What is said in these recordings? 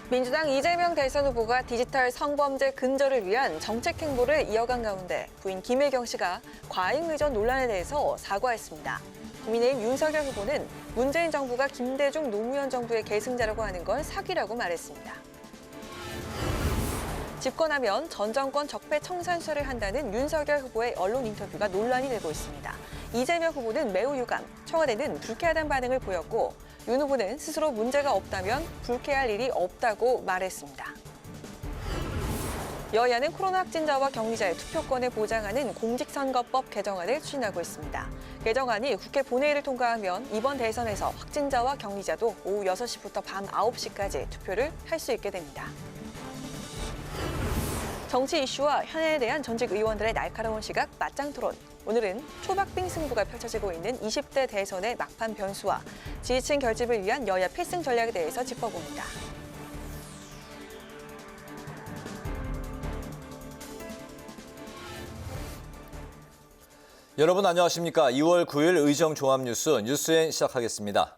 민주당 이재명 대선 후보가 디지털 성범죄 근절을 위한 정책 행보를 이어간 가운데 부인 김혜경 씨가 과잉 의전 논란에 대해서 사과했습니다. 국민의힘 윤석열 후보는 문재인 정부가 김대중 노무현 정부의 계승자라고 하는 건 사기라고 말했습니다. 집권하면 전 정권 적폐 청산 수사를 한다는 윤석열 후보의 언론 인터뷰가 논란이 되고 있습니다. 이재명 후보는 매우 유감, 청와대는 불쾌하다는 반응을 보였고 윤 후보는 스스로 문제가 없다면 불쾌할 일이 없다고 말했습니다. 여야는 코로나 확진자와 격리자의 투표권을 보장하는 공직선거법 개정안을 추진하고 있습니다. 개정안이 국회 본회의를 통과하면 이번 대선에서 확진자와 격리자도 오후 6시부터 밤 9시까지 투표를 할 수 있게 됩니다. 정치 이슈와 현안에 대한 전직 의원들의 날카로운 시각 맞짱 토론. 오늘은 초박빙 승부가 펼쳐지고 있는 20대 대선의 막판 변수와 지지층 결집을 위한 여야 필승 전략에 대해서 짚어봅니다. 여러분 안녕하십니까? 2월 9일 의정 종합뉴스 뉴스엔 시작하겠습니다.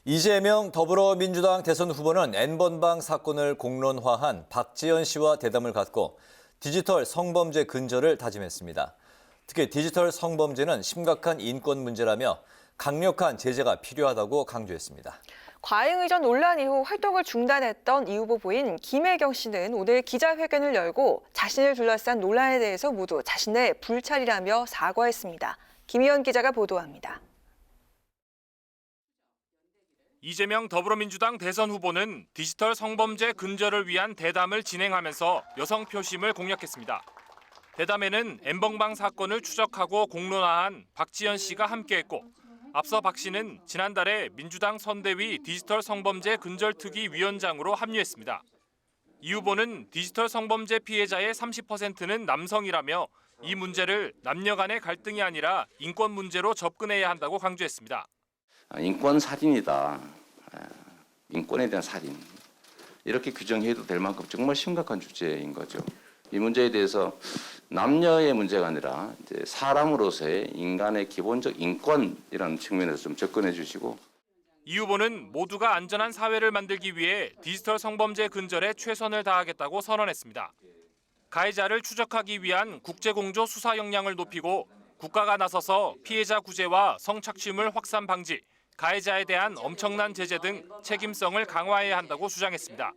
이재명 더불어민주당 대선 후보는 N번방 사건을 공론화한 박지원 씨와 대담을 갖고 디지털 성범죄 근절을 다짐했습니다. 특히 디지털 성범죄는 심각한 인권 문제라며 강력한 제재가 필요하다고 강조했습니다. 과잉 의전 논란 이후 활동을 중단했던 이 후보 부인 김혜경 씨는 오늘 기자회견을 열고 자신을 둘러싼 논란에 대해서 모두 자신의 불찰이라며 사과했습니다. 김희연 기자가 보도합니다. 이재명 더불어민주당 대선 후보는 디지털 성범죄 근절을 위한 대담을 진행하면서 여성 표심을 공략했습니다. 대담에는 N번방 사건을 추적하고 공론화한 박지원 씨가 함께했고 앞서 박 씨는 지난달에 민주당 선대위 디지털 성범죄 근절특위 위원장으로 합류했습니다. 이 후보는 디지털 성범죄 피해자의 30%는 남성이라며 이 문제를 남녀 간의 갈등이 아니라 인권 문제로 접근해야 한다고 강조했습니다. 인권 살인이다. 인권에 대한 살인. 이렇게 규정해도 될 만큼 정말 심각한 주제인 거죠. 이 문제에 대해서 남녀의 문제가 아니라 이제 사람으로서의 인간의 기본적 인권이라는 측면에서 좀 접근해 주시고. 이 후보는 모두가 안전한 사회를 만들기 위해 디지털 성범죄 근절에 최선을 다하겠다고 선언했습니다. 가해자를 추적하기 위한 국제공조 수사 역량을 높이고 국가가 나서서 피해자 구제와 성착취물 확산 방지, 가해자에 대한 엄청난 제재 등 책임성을 강화해야 한다고 주장했습니다.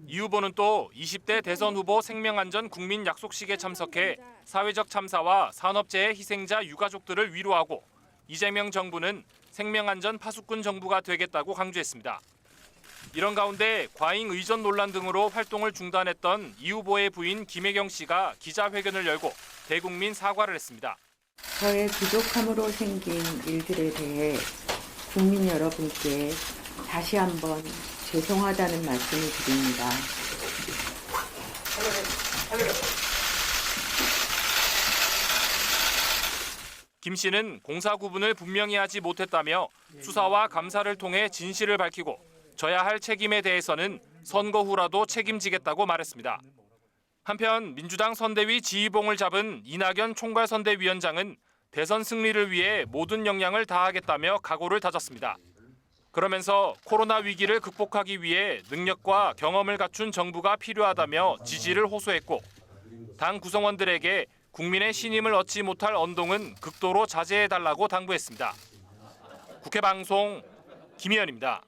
이 후보는 또 20대 대선 후보 생명안전 국민 약속식에 참석해 사회적 참사와 산업재해 희생자 유가족들을 위로하고 이재명 정부는 생명안전 파수꾼 정부가 되겠다고 강조했습니다. 이런 가운데 과잉 의전 논란 등으로 활동을 중단했던 이 후보의 부인 김혜경 씨가 기자회견을 열고 대국민 사과를 했습니다. 저의 부족함으로 생긴 일들에 대해 국민 여러분께 다시 한번 죄송하다는 말씀을 드립니다. 김 씨는 공사 구분을 분명히 하지 못했다며 수사와 감사를 통해 진실을 밝히고 져야 할 책임에 대해서는 선거 후라도 책임지겠다고 말했습니다. 한편 민주당 선대위 지휘봉을 잡은 이낙연 총괄선대위원장은 대선 승리를 위해 모든 역량을 다하겠다며 각오를 다졌습니다. 그러면서 코로나 위기를 극복하기 위해 능력과 경험을 갖춘 정부가 필요하다며 지지를 호소했고 당 구성원들에게 국민의 신임을 얻지 못할 언동은 극도로 자제해달라고 당부했습니다. 국회 방송 김희연입니다.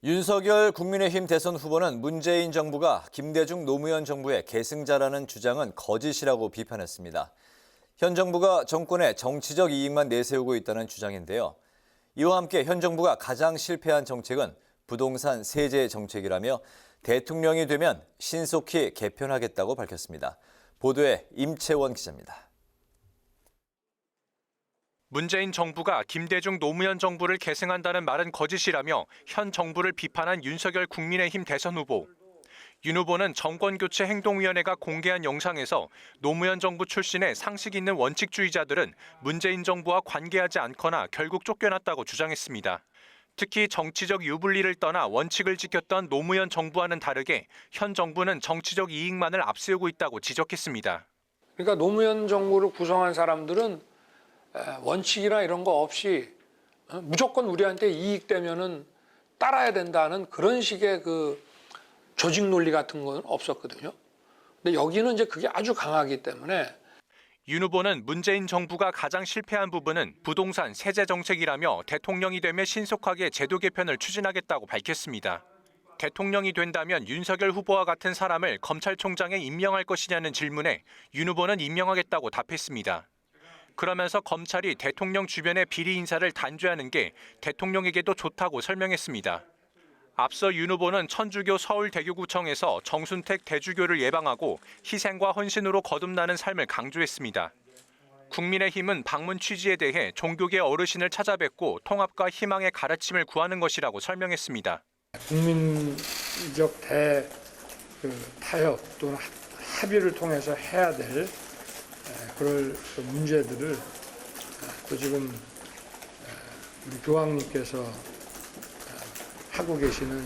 윤석열 국민의힘 대선 후보는 문재인 정부가 김대중 노무현 정부의 계승자라는 주장은 거짓이라고 비판했습니다. 현 정부가 정권의 정치적 이익만 내세우고 있다는 주장인데요. 이와 함께 현 정부가 가장 실패한 정책은 부동산 세제 정책이라며 대통령이 되면 신속히 개편하겠다고 밝혔습니다. 보도에 임채원 기자입니다. 문재인 정부가 김대중 노무현 정부를 계승한다는 말은 거짓이라며 현 정부를 비판한 윤석열 국민의힘 대선 후보. 윤 후보는 정권교체 행동위원회가 공개한 영상에서 노무현 정부 출신의 상식 있는 원칙주의자들은 문재인 정부와 관계하지 않거나 결국 쫓겨났다고 주장했습니다. 특히 정치적 유불리를 떠나 원칙을 지켰던 노무현 정부와는 다르게 현 정부는 정치적 이익만을 앞세우고 있다고 지적했습니다. 그러니까 노무현 정부를 구성한 사람들은 원칙이나 이런 거 없이 무조건 우리한테 이익되면은 따라야 된다는 그런 식의 그 조직 논리 같은 건 없었거든요. 근데 여기는 이제 그게 아주 강하기 때문에 윤 후보는 문재인 정부가 가장 실패한 부분은 부동산 세제 정책이라며 대통령이 되면 신속하게 제도 개편을 추진하겠다고 밝혔습니다. 대통령이 된다면 윤석열 후보와 같은 사람을 검찰총장에 임명할 것이냐는 질문에 윤 후보는 임명하겠다고 답했습니다. 그러면서 검찰이 대통령 주변의 비리 인사를 단죄하는 게 대통령에게도 좋다고 설명했습니다. 앞서 윤 후보는 천주교 서울대교구청에서 정순택 대주교를 예방하고 희생과 헌신으로 거듭나는 삶을 강조했습니다. 국민의힘은 방문 취지에 대해 종교계 어르신을 찾아뵙고 통합과 희망의 가르침을 구하는 것이라고 설명했습니다. 국민적 타협 또는 합의를 통해서 해야 될 그럴 문제들을 또 지금 우리 교황님께서 하고 계시는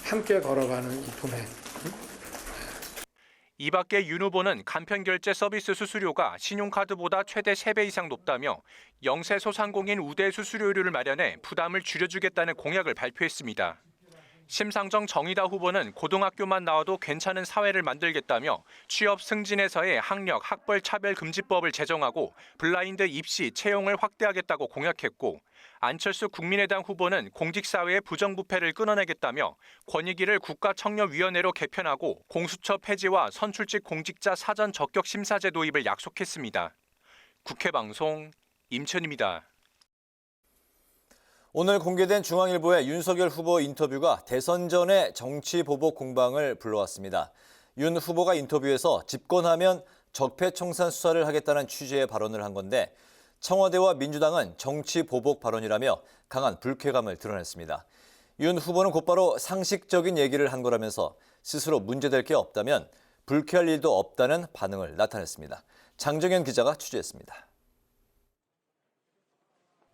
함께 걸어가는 이 동행. 이 밖에 윤 후보는 간편결제 서비스 수수료가 신용카드보다 최대 3배 이상 높다며 영세 소상공인 우대 수수료를 마련해 부담을 줄여주겠다는 공약을 발표했습니다. 심상정 정의당 후보는 고등학교만 나와도 괜찮은 사회를 만들겠다며 취업 승진에서의 학력, 학벌 차별 금지법을 제정하고 블라인드 입시 채용을 확대하겠다고 공약했고 안철수 국민의당 후보는 공직사회의 부정부패를 끊어내겠다며 권익위를 국가청렴위원회로 개편하고 공수처 폐지와 선출직 공직자 사전 적격 심사제 도입을 약속했습니다. 국회방송 임천입니다. 오늘 공개된 중앙일보의 윤석열 후보 인터뷰가 대선 전의 정치 보복 공방을 불러왔습니다. 윤 후보가 인터뷰에서 집권하면 적폐청산 수사를 하겠다는 취지의 발언을 한 건데 청와대와 민주당은 정치 보복 발언이라며 강한 불쾌감을 드러냈습니다. 윤 후보는 곧바로 상식적인 얘기를 한 거라면서 스스로 문제될 게 없다면 불쾌할 일도 없다는 반응을 나타냈습니다. 장정현 기자가 취재했습니다.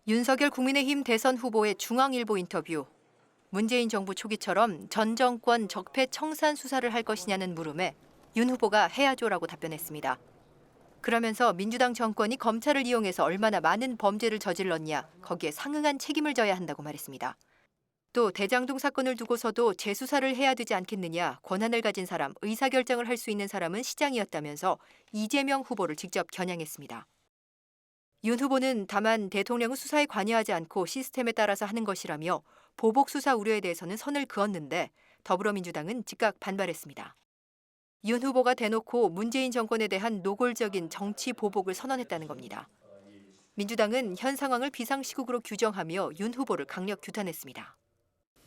윤석열 국민의힘 대선 후보의 중앙일보 인터뷰. 문재인 정부 초기처럼 전 정권 적폐 청산 수사를 할 것이냐는 물음에 윤 후보가 해야죠라고 답변했습니다. 그러면서 민주당 정권이 검찰을 이용해서 얼마나 많은 범죄를 저질렀냐, 거기에 상응한 책임을 져야 한다고 말했습니다. 또 대장동 사건을 두고서도 재수사를 해야 되지 않겠느냐, 권한을 가진 사람, 의사결정을 할 수 있는 사람은 시장이었다면서 이재명 후보를 직접 겨냥했습니다. 윤 후보는 다만 대통령은 수사에 관여하지 않고 시스템에 따라서 하는 것이라며 보복 수사 우려에 대해서는 선을 그었는데 더불어민주당은 즉각 반발했습니다. 윤 후보가 대놓고 문재인 정권에 대한 노골적인 정치 보복을 선언했다는 겁니다. 민주당은 현 상황을 비상시국으로 규정하며 윤 후보를 강력 규탄했습니다.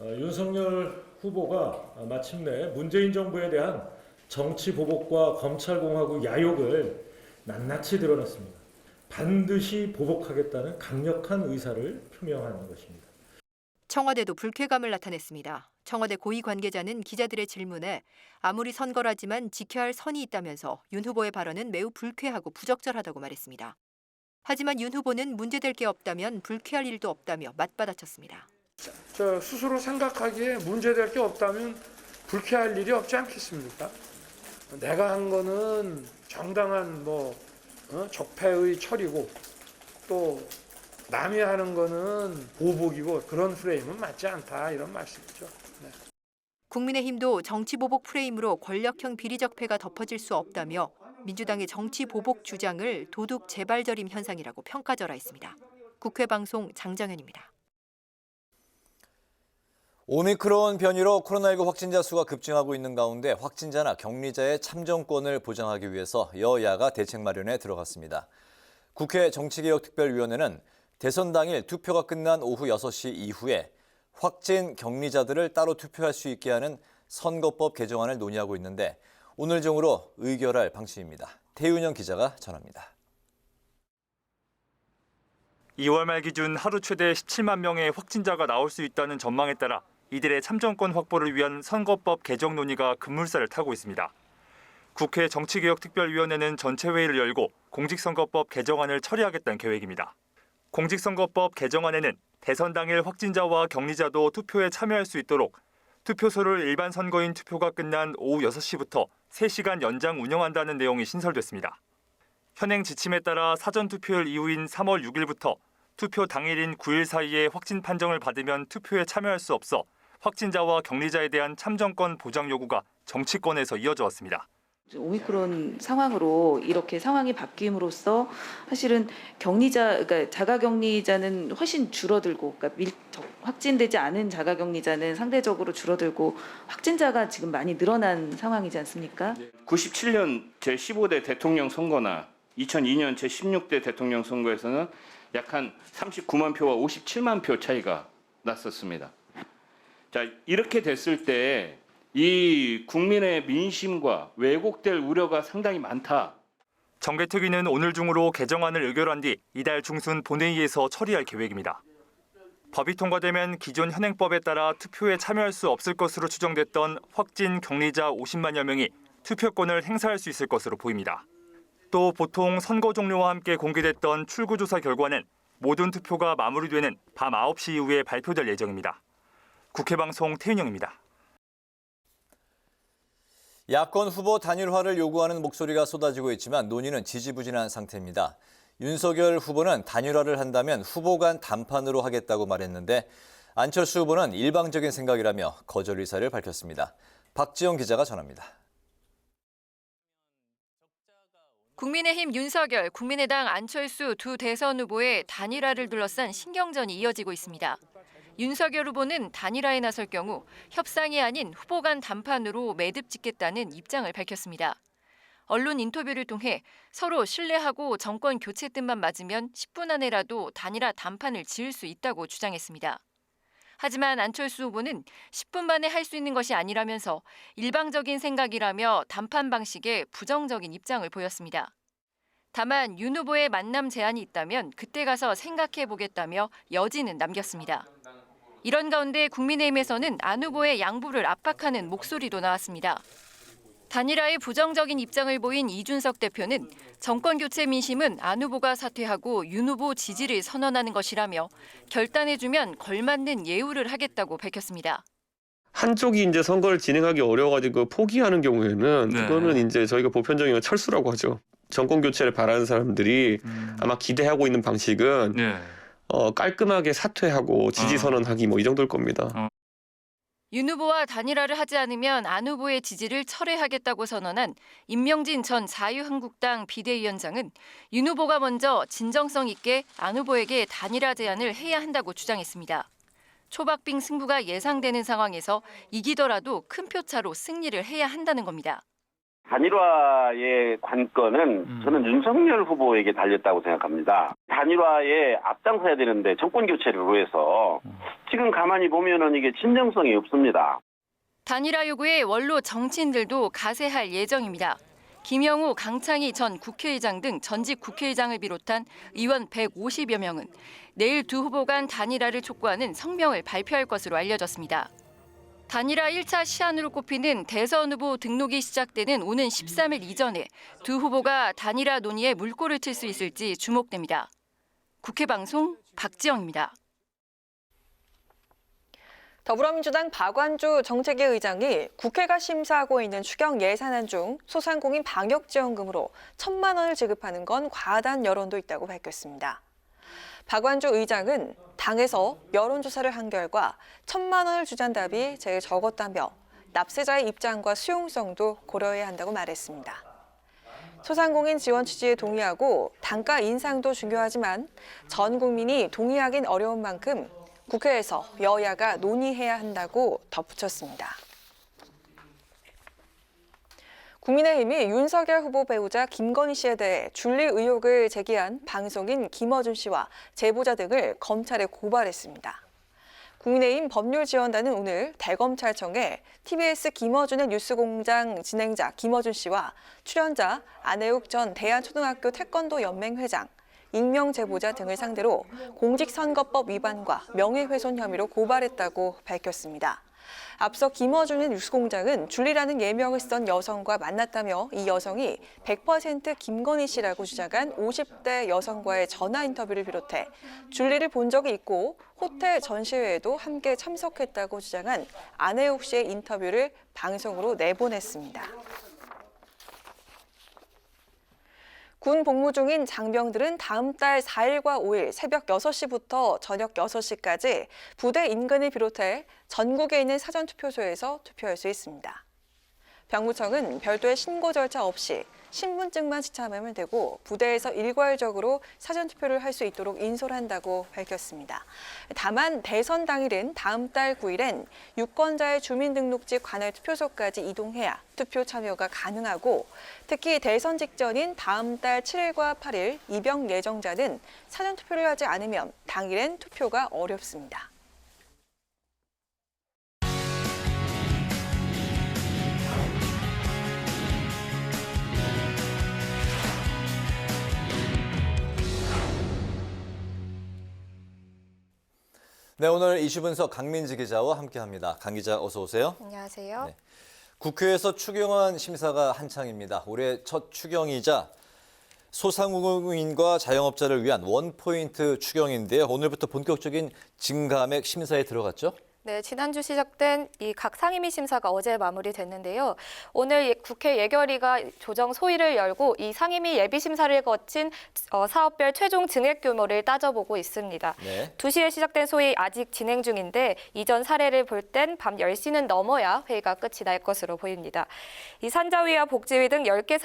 윤석열 후보가 마침내 문재인 정부에 대한 정치 보복과 검찰공화국 야욕을 낱낱이 드러냈습니다. 반드시 보복하겠다는 강력한 의사를 표명하는 것입니다. 청와대도 불쾌감을 나타냈습니다. 청와대 고위 관계자는 기자들의 질문에 아무리 선거라지만 지켜야 할 선이 있다면서 윤 후보의 발언은 매우 불쾌하고 부적절하다고 말했습니다. 하지만 윤 후보는 문제될 게 없다면 불쾌할 일도 없다며 맞받아쳤습니다. 스스로 생각하기에 문제될 게 없다면 불쾌할 일이 없지 않겠습니까? 내가 한 거는 정당한 적폐의 처리고 또 남이 하는 거는 보복이고 그런 프레임은 맞지 않다 이런 말씀이죠. 네. 국민의힘도 정치 보복 프레임으로 권력형 비리 적폐가 덮어질 수 없다며 민주당의 정치 보복 주장을 도둑 재발저림 현상이라고 평가절하했습니다. 국회 방송 장정현입니다. 오미크론 변이로 코로나19 확진자 수가 급증하고 있는 가운데 확진자나 격리자의 참정권을 보장하기 위해서 여야가 대책 마련에 들어갔습니다. 국회 정치개혁특별위원회는 대선 당일 투표가 끝난 오후 6시 이후에 확진 격리자들을 따로 투표할 수 있게 하는 선거법 개정안을 논의하고 있는데 오늘 중으로 의결할 방침입니다. 태윤영 기자가 전합니다. 2월 말 기준 하루 최대 17만 명의 확진자가 나올 수 있다는 전망에 따라 이들의 참정권 확보를 위한 선거법 개정 논의가 급물살을 타고 있습니다. 국회 정치개혁특별위원회는 전체 회의를 열고 공직선거법 개정안을 처리하겠다는 계획입니다. 공직선거법 개정안에는 대선 당일 확진자와 격리자도 투표에 참여할 수 있도록 투표소를 일반 선거인 투표가 끝난 오후 6시부터 3시간 연장 운영한다는 내용이 신설됐습니다. 현행 지침에 따라 사전투표일 이후인 3월 6일부터 투표 당일인 9일 사이에 확진 판정을 받으면 투표에 참여할 수 없어 확진자와 격리자에 대한 참정권 보장 요구가 정치권에서 이어져 왔습니다. 오미크론 상황으로 이렇게 상황이 바뀜으로써 사실은 그러니까 자가격리자는 훨씬 줄어들고, 그러니까 확진되지 않은 자가격리자는 상대적으로 줄어들고 확진자가 지금 많이 늘어난 상황이지 않습니까? 97년 제15대 대통령 선거나 2002년 제16대 대통령 선거에서는 약 한 39만 표와 57만 표 차이가 났었습니다. 자, 이렇게 됐을 때 이 국민의 민심과 왜곡될 우려가 상당히 많다. 정개특위는 오늘 중으로 개정안을 의결한 뒤 이달 중순 본회의에서 처리할 계획입니다. 법이 통과되면 기존 현행법에 따라 투표에 참여할 수 없을 것으로 추정됐던 확진 격리자 50만여 명이 투표권을 행사할 수 있을 것으로 보입니다. 또 보통 선거 종료와 함께 공개됐던 출구조사 결과는 모든 투표가 마무리되는 밤 9시 이후에 발표될 예정입니다. 국회방송 태윤영입니다. 야권 후보 단일화를 요구하는 목소리가 쏟아지고 있지만 논의는 지지부진한 상태입니다. 윤석열 후보는 단일화를 한다면 후보 간 단판으로 하겠다고 말했는데 안철수 후보는 일방적인 생각이라며 거절 의사를 밝혔습니다. 박지영 기자가 전합니다. 국민의힘 윤석열, 국민의당 안철수 두 대선 후보의 단일화를 둘러싼 신경전이 이어지고 있습니다. 윤석열 후보는 단일화에 나설 경우 협상이 아닌 후보 간 단판으로 매듭 짓겠다는 입장을 밝혔습니다. 언론 인터뷰를 통해 서로 신뢰하고 정권 교체 뜻만 맞으면 10분 안에라도 단일화 단판을 지을 수 있다고 주장했습니다. 하지만 안철수 후보는 10분 만에 할 수 있는 것이 아니라면서 일방적인 생각이라며 단판 방식에 부정적인 입장을 보였습니다. 다만 윤 후보의 만남 제안이 있다면 그때 가서 생각해 보겠다며 여지는 남겼습니다. 이런 가운데 국민의힘에서는 안 후보의 양보를 압박하는 목소리도 나왔습니다. 단일화에 부정적인 입장을 보인 이준석 대표는 정권 교체 민심은 안 후보가 사퇴하고 윤 후보 지지를 선언하는 것이라며 결단해주면 걸맞는 예우를 하겠다고 밝혔습니다. 한쪽이 이제 선거를 진행하기 어려워가지고 포기하는 경우에는 그거는 이제 저희가 보편적인 철수라고 하죠. 정권 교체를 바라는 사람들이 아마 기대하고 있는 방식은 깔끔하게 사퇴하고 지지 선언하기 뭐 이 정도일 겁니다. 윤 후보와 단일화를 하지 않으면 안 후보의 지지를 철회하겠다고 선언한 임명진 전 자유한국당 비대위원장은 윤 후보가 먼저 진정성 있게 안 후보에게 단일화 제안을 해야 한다고 주장했습니다. 초박빙 승부가 예상되는 상황에서 이기더라도 큰 표차로 승리를 해야 한다는 겁니다. 단일화의 관건은 저는 윤석열 후보에게 달렸다고 생각합니다. 단일화에 앞장서야 되는데 정권 교체를 위해서 지금 가만히 보면은 이게 진정성이 없습니다. 단일화 요구에 원로 정치인들도 가세할 예정입니다. 김영우, 강창희 전 국회의장 등 전직 국회의장을 비롯한 의원 150여 명은 내일 두 후보 간 단일화를 촉구하는 성명을 발표할 것으로 알려졌습니다. 단일화 1차 시안으로 꼽히는 대선 후보 등록이 시작되는 오는 13일 이전에 두 후보가 단일화 논의에 물꼬를 틀 수 있을지 주목됩니다. 국회방송 박지영입니다. 더불어민주당 박완주 정책위 의장이 국회가 심사하고 있는 추경 예산안 중 소상공인 방역지원금으로 1,000만 원을 지급하는 건 과하다는 여론도 있다고 밝혔습니다. 박완주 의장은 당에서 여론조사를 한 결과 1,000만 원을 주자는 답이 제일 적었다며 납세자의 입장과 수용성도 고려해야 한다고 말했습니다. 소상공인 지원 취지에 동의하고 단가 인상도 중요하지만 전 국민이 동의하긴 어려운 만큼 국회에서 여야가 논의해야 한다고 덧붙였습니다. 국민의힘이 윤석열 후보 배우자 김건희 씨에 대해 줄리 의혹을 제기한 방송인 김어준 씨와 제보자 등을 검찰에 고발했습니다. 국민의힘 법률지원단은 오늘 대검찰청에 TBS 김어준의 뉴스공장 진행자 김어준 씨와 출연자 안혜욱 전 대한초등학교 태권도 연맹 회장, 익명 제보자 등을 상대로 공직선거법 위반과 명예훼손 혐의로 고발했다고 밝혔습니다. 앞서 김어준의 뉴스공장은 줄리라는 예명을 쓰던 여성과 만났다며 이 여성이 100% 김건희 씨라고 주장한 50대 여성과의 전화 인터뷰를 비롯해 줄리를 본 적이 있고 호텔 전시회에도 함께 참석했다고 주장한 안혜욱 씨의 인터뷰를 방송으로 내보냈습니다. 군 복무 중인 장병들은 다음 달 4일과 5일 새벽 6시부터 저녁 6시까지 부대 인근을 비롯해 전국에 있는 사전투표소에서 투표할 수 있습니다. 병무청은 별도의 신고 절차 없이 신분증만 지참하면 되고 부대에서 일괄적으로 사전투표를 할 수 있도록 인솔 한다고 밝혔습니다. 다만 대선 당일은 다음 달 9일엔 유권자의 주민등록지 관할 투표소까지 이동해야 투표 참여가 가능하고 특히 대선 직전인 다음 달 7일과 8일 입영 예정자는 사전투표를 하지 않으면 당일엔 투표가 어렵습니다. 네, 오늘 이슈 분석 강민지 기자와 함께합니다. 강 기자 어서 오세요. 안녕하세요. 네. 국회에서 추경안 심사가 한창입니다. 올해 첫 추경이자 소상공인과 자영업자를 위한 원포인트 추경인데요. 오늘부터 본격적인 증감액 심사에 들어갔죠? 네, 지난주 시작된 이 각 상임위 심사가 어제 마무리됐는데요. 오늘 국회 예결위가 조정 소위를 열고 이 상임위 예비 심사를 거친 사업별 최종 증액 규모를 따져보고 있습니다. 네. 2시에 시작된 소위 아직 진행 중인데 이전 사례를 볼 땐 밤 10시는 넘어야 회의가 끝이 날 것으로 보입니다. 이 산자위와 복지위 등 10개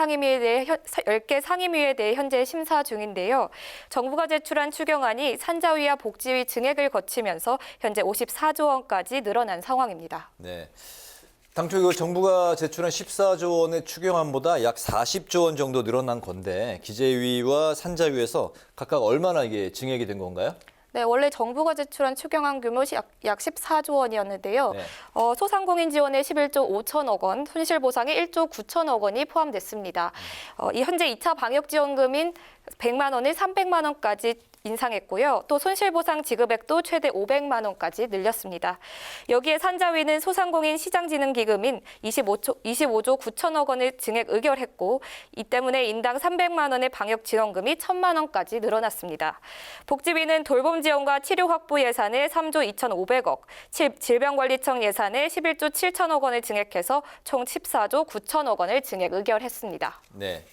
상임위에 대해 현재 심사 중인데요. 정부가 제출한 추경안이 산자위와 복지위 증액을 거치면서 현재 54조 원 까지 늘어난 상황입니다. 네. 당초 정부가 제출한 14조 원의 추경안보다 약 40조 원 정도 늘어난 건데 기재위와 산자위에서 각각 얼마나 이게 증액이 된 건가요? 네, 원래 정부가 제출한 추경안 규모 약 14조 원이었는데요. 네. 소상공인 지원에 11조 5천억 원, 손실보상에 1조 9천억 원이 포함됐습니다. 이 현재 2차 방역지원금인 100만 원을 300만 원까지 인상했고요. 또 손실보상 지급액도 최대 500만 원까지 늘렸습니다. 여기에 산자위는 소상공인 시장진흥기금인 25조 9천억 원을 증액 의결했고 이 때문에 인당 300만 원의 방역지원금이 1,000만 원까지 늘어났습니다. 복지위는 돌봄지원과 치료 확보 예산에 3조 2,500억, 질병관리청 예산에 11조 7천억 원을 증액해서 총 14조 9천억 원을 증액 의결했습니다. 네.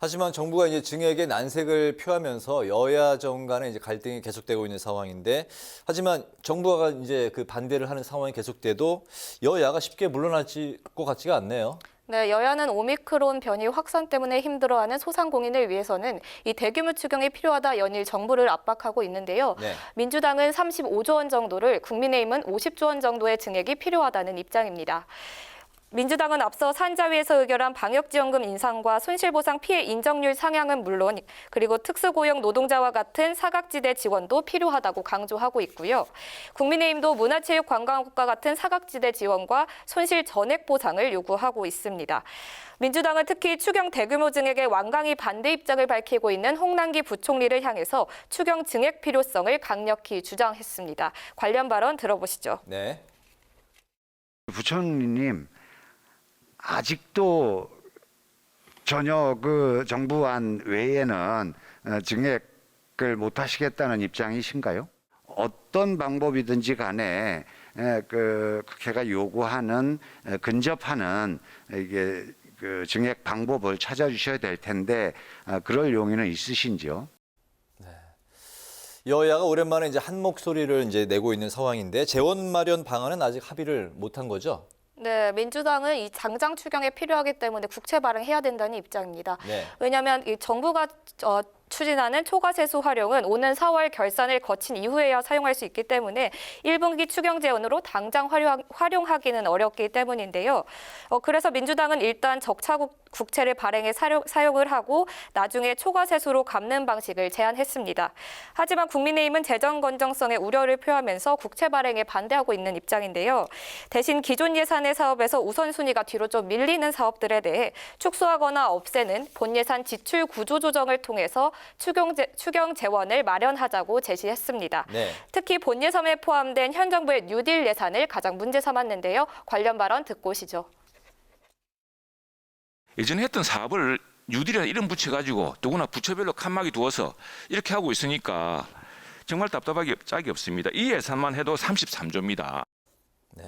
하지만 정부가 이제 증액의 난색을 표하면서 여야 정 간에 이제 갈등이 계속되고 있는 상황인데, 하지만 정부가 이제 그 반대를 하는 상황이 계속돼도 여야가 쉽게 물러날 것 같지가 않네요. 네, 여야는 오미크론 변이 확산 때문에 힘들어하는 소상공인을 위해서는 이 대규모 추경이 필요하다 연일 정부를 압박하고 있는데요. 네. 민주당은 35조 원 정도를, 국민의힘은 50조 원 정도의 증액이 필요하다는 입장입니다. 민주당은 앞서 산자위에서 의결한 방역지원금 인상과 손실보상 피해 인정률 상향은 물론 그리고 특수고용 노동자와 같은 사각지대 지원도 필요하다고 강조하고 있고요. 국민의힘도 문화체육관광국과 같은 사각지대 지원과 손실 전액 보상을 요구하고 있습니다. 민주당은 특히 추경 대규모 증액에 완강히 반대 입장을 밝히고 있는 홍남기 부총리를 향해서 추경 증액 필요성을 강력히 주장했습니다. 관련 발언 들어보시죠. 네. 부총리님, 아직도 전혀 그 정부안 외에는 증액을 못 하시겠다는 입장이신가요? 어떤 방법이든지 간에 그 국회가 요구하는 근접하는 이게 그 증액 방법을 찾아주셔야 될 텐데 그럴 용의는 있으신지요? 네. 여야가 오랜만에 이제 한 목소리를 이제 내고 있는 상황인데 재원 마련 방안은 아직 합의를 못한 거죠? 네, 민주당은 이 당장 추경에 필요하기 때문에 국채 발행해야 된다는 입장입니다. 네. 왜냐하면 이 정부가 추진하는 초과세수 활용은 오는 4월 결산을 거친 이후에야 사용할 수 있기 때문에 1분기 추경 재원으로 당장 활용하기는 어렵기 때문인데요. 그래서 민주당은 일단 적차 국채를 발행해 사용을 하고 나중에 초과세수로 갚는 방식을 제안했습니다. 하지만 국민의힘은 재정 건전성에 우려를 표하면서 국채 발행에 반대하고 있는 입장인데요. 대신 기존 예산의 사업에서 우선순위가 뒤로 좀 밀리는 사업들에 대해 축소하거나 없애는 본예산 지출 구조 조정을 통해서 추경 재원을 마련하자고 제시했습니다. 네. 특히 본예산에 포함된 현 정부의 뉴딜 예산을 가장 문제 삼았는데요. 관련 발언 듣고 오시죠. 예전에 했던 사업을 뉴딜이라는 이름 붙여가지고 더구나 부처별로 칸막이 두어서 이렇게 하고 있으니까 정말 답답하기 짝이 없습니다. 이 예산만 해도 33조입니다. 네.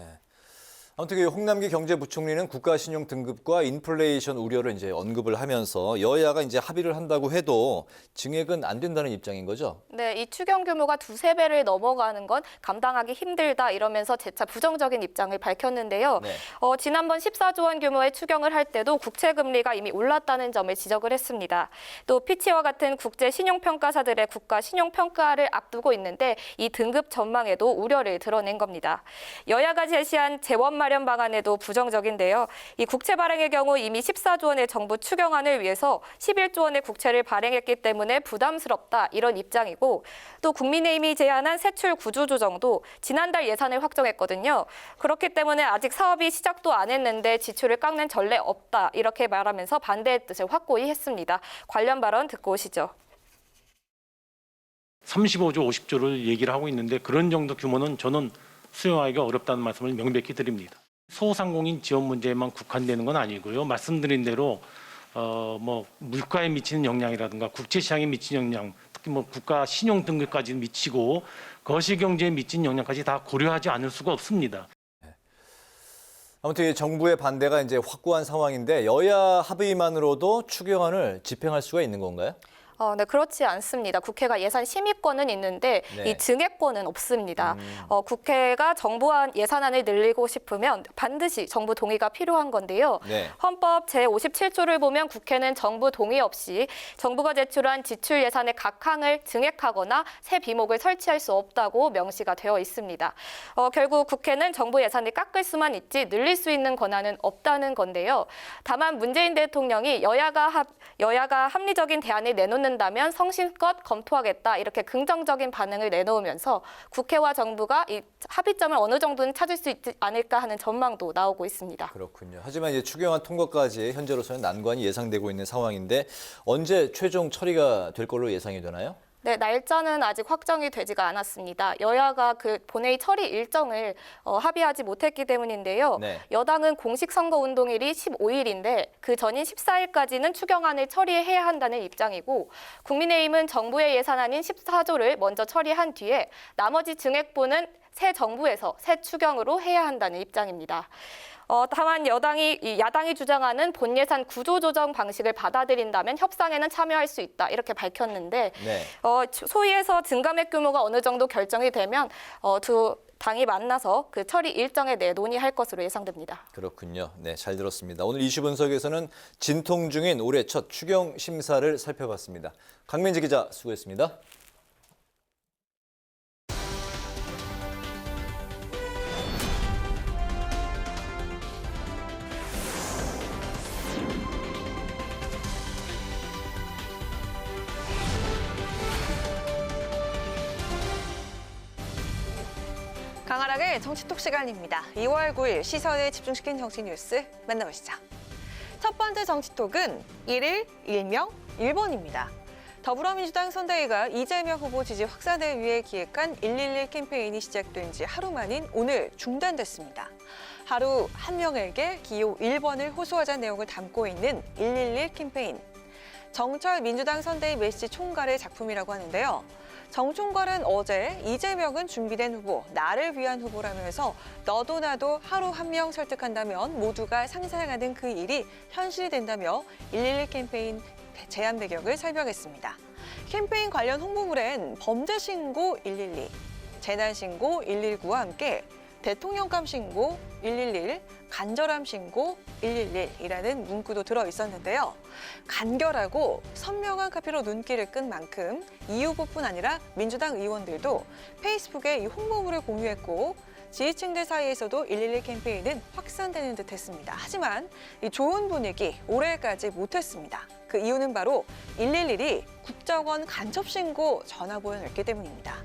아무튼 홍남기 경제부총리는 국가신용 등급과 인플레이션 우려를 이제 언급을 하면서 여야가 이제 합의를 한다고 해도 증액은 안 된다는 입장인 거죠? 네, 이 추경 규모가 2~3배를 넘어가는 건 감당하기 힘들다 이러면서 재차 부정적인 입장을 밝혔는데요. 네. 지난번 14조 원 규모의 추경을 할 때도 국채 금리가 이미 올랐다는 점을 지적을 했습니다. 또 피치와 같은 국제 신용평가사들의 국가 신용평가를 앞두고 있는데 이 등급 전망에도 우려를 드러낸 겁니다. 여야가 제시한 재원 마련 방안에도 부정적인데요. 이 국채 발행의 경우 이미 14조 원의 정부 추경안을 위해서 11조 원의 국채를 발행했기 때문에 부담스럽다 이런 입장이고 또 국민의힘이 제안한 세출 구조 조정도 지난달 예산을 확정했거든요. 그렇기 때문에 아직 사업이 시작도 안 했는데 지출을 깎는 전례 없다 이렇게 말하면서 반대의 뜻을 확고히 했습니다. 관련 발언 듣고 오시죠. 35조, 50조를 얘기를 하고 있는데 그런 정도 규모는 저는 수용하기가 어렵다는 말씀을 명백히 드립니다. 소상공인 지원 문제에만 국한되는 건 아니고요. 말씀드린 대로 물가에 미치는 영향이라든가 국제 시장에 미치는 영향, 특히 국가 신용 등급까지 미치고 거시 경제에 미치는 영향까지 다 고려하지 않을 수가 없습니다. 아무튼 정부의 반대가 이제 확고한 상황인데 여야 합의만으로도 추경안을 집행할 수가 있는 건가요? 네, 그렇지 않습니다. 국회가 예산 심의권은 있는데 네. 이 증액권은 없습니다. 국회가 정부안 예산안을 늘리고 싶으면 반드시 정부 동의가 필요한 건데요. 네. 헌법 제57조를 보면 국회는 정부 동의 없이 정부가 제출한 지출 예산의 각 항을 증액하거나 새 비목을 설치할 수 없다고 명시가 되어 있습니다. 결국 국회는 정부 예산을 깎을 수만 있지 늘릴 수 있는 권한은 없다는 건데요. 다만 문재인 대통령이 여야가 합리적인 대안을 내놓는다면 성심껏 검토하겠다 이렇게 긍정적인 반응을 내놓으면서 국회와 정부가 이 합의점을 어느 정도는 찾을 수 있지 않을까 하는 전망도 나오고 있습니다. 그렇군요. 하지만 이제 추경안 통과까지 현재로서는 난관이 예상되고 있는 상황인데 언제 최종 처리가 될 걸로 예상이 되나요? 네, 날짜는 아직 확정이 되지가 않았습니다. 여야가 그 본회의 처리 일정을 합의하지 못했기 때문인데요. 네. 여당은 공식 선거운동일이 15일인데 그 전인 14일까지는 추경안을 처리해야 한다는 입장이고 국민의힘은 정부의 예산안인 14조를 먼저 처리한 뒤에 나머지 증액분은 새 정부에서 새 추경으로 해야 한다는 입장입니다. 다만 야당이 주장하는 본예산 구조조정 방식을 받아들인다면 협상에는 참여할 수 있다 이렇게 밝혔는데 네. 소위에서 증감액 규모가 어느 정도 결정이 되면 두 당이 만나서 그 처리 일정에 대해 논의할 것으로 예상됩니다. 그렇군요. 네, 잘 들었습니다. 오늘 이슈 분석에서는 진통 중인 올해 첫 추경 심사를 살펴봤습니다. 강민지 기자 수고했습니다. 강하락의 정치톡 시간입니다. 2월 9일 시선을 집중시킨 정치 뉴스 만나보시죠. 첫 번째 정치톡은 1일, 일명, 1번입니다. 더불어민주당 선대위가 이재명 후보 지지 확산을 위해 기획한 111 캠페인이 시작된 지 하루 만인 오늘 중단됐습니다. 하루 한 명에게 기호 1번을 호소하자는 내용을 담고 있는 111 캠페인. 정철 민주당 선대위 메시지 총괄의 작품이라고 하는데요. 정 총괄은 어제 이재명은 준비된 후보, 나를 위한 후보라면서 너도 나도 하루 한 명 설득한다면 모두가 상상하는 그 일이 현실이 된다며 111 캠페인 제안 배경을 설명했습니다. 캠페인 관련 홍보물엔 범죄신고 112, 재난신고 119와 함께 대통령감 신고 111, 간절함 신고 111이라는 문구도 들어 있었는데요. 간결하고 선명한 카피로 눈길을 끈 만큼 이 후보뿐 아니라 민주당 의원들도 페이스북에 이 홍보물을 공유했고 지지층들 사이에서도 111 캠페인은 확산되는 듯 했습니다. 하지만 이 좋은 분위기 오래가지 못했습니다. 그 이유는 바로 111이 국정원 간첩신고 전화번호였기 때문입니다.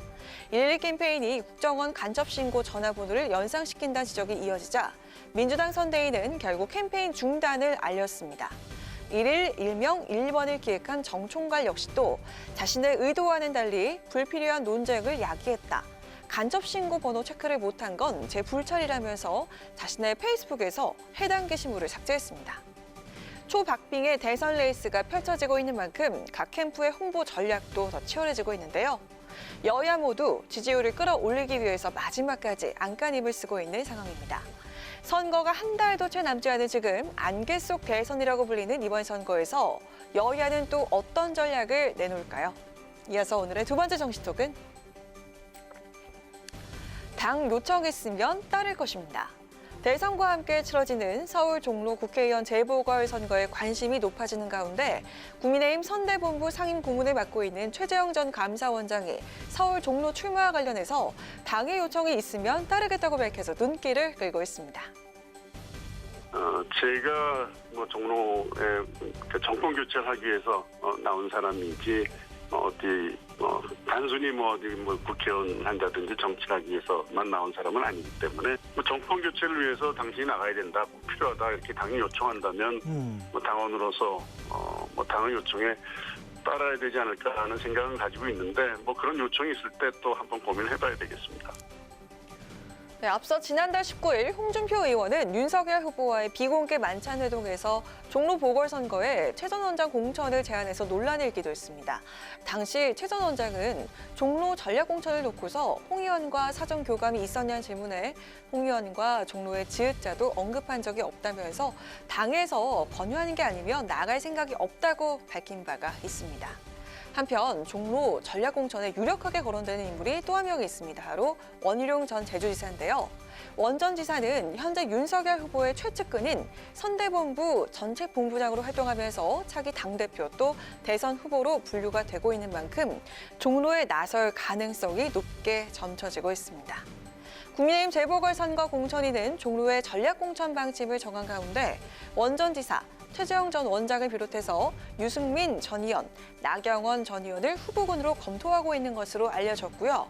111 캠페인이 국정원 간첩신고 전화번호를 연상시킨다는 지적이 이어지자 민주당 선대위는 결국 캠페인 중단을 알렸습니다. 1일 일명 1번을 기획한 정 총괄 역시 또 자신의 의도와는 달리 불필요한 논쟁을 야기했다. 간접신고 번호 체크를 못한 건 제 불찰이라면서 자신의 페이스북에서 해당 게시물을 삭제했습니다. 초박빙의 대선 레이스가 펼쳐지고 있는 만큼 각 캠프의 홍보 전략도 더 치열해지고 있는데요. 여야 모두 지지율을 끌어올리기 위해서 마지막까지 안간힘을 쓰고 있는 상황입니다. 선 선거가 한 달도 채 남지 않은 지금 안개 속 대선이라고 불리는 이번 선거에서 여야는 또 어떤 전략을 내놓을까요? 이어서 오늘의 두 번째 정치톡은 당 요청했으면 따를 것입니다. 대선과 함께 치러지는 서울 종로 국회의원 재보궐선거에 관심이 높아지는 가운데 국민의힘 선대본부 상임고문을 맡고 있는 최재형 전 감사원장이 서울 종로 출마와 관련해서 당의 요청이 있으면 따르겠다고 밝혀서 눈길을 끌고 있습니다. 제가 종로에 정권 교체를 하기 위해서 나온 사람이지 단순히 국회의원 한다든지 정치하기 위해서만 나온 사람은 아니기 때문에 정권 교체를 위해서 당신이 나가야 된다, 필요하다 이렇게 당이 요청한다면 당원으로서 당의 요청에 따라야 되지 않을까 하는 생각은 가지고 있는데 그런 요청이 있을 때 또 한번 고민을 해봐야 되겠습니다. 네, 앞서 지난달 19일 홍준표 의원은 윤석열 후보와의 비공개 만찬 회동에서 종로 보궐선거에 최 전 원장 공천을 제안해서 논란이 일기도 했습니다. 당시 최 전 원장은 종로 전략 공천을 놓고서 홍 의원과 사전 교감이 있었냐는 질문에 홍 의원과 종로의 지읒자도 언급한 적이 없다면서 당에서 번유하는 게 아니면 나갈 생각이 없다고 밝힌 바가 있습니다. 한편 종로 전략공천에 유력하게 거론되는 인물이 또 한 명이 있습니다. 바로 원희룡 전 제주지사인데요. 원 전 지사는 현재 윤석열 후보의 최측근인 선대본부 전책본부장으로 활동하면서 차기 당대표 또 대선 후보로 분류가 되고 있는 만큼 종로에 나설 가능성이 높게 점쳐지고 있습니다. 국민의힘 재보궐선거 공천위는 종로의 전략공천 방침을 정한 가운데 원 전 지사, 최재형 전 원장을 비롯해서 유승민 전 의원, 나경원 전 의원을 후보군으로 검토하고 있는 것으로 알려졌고요.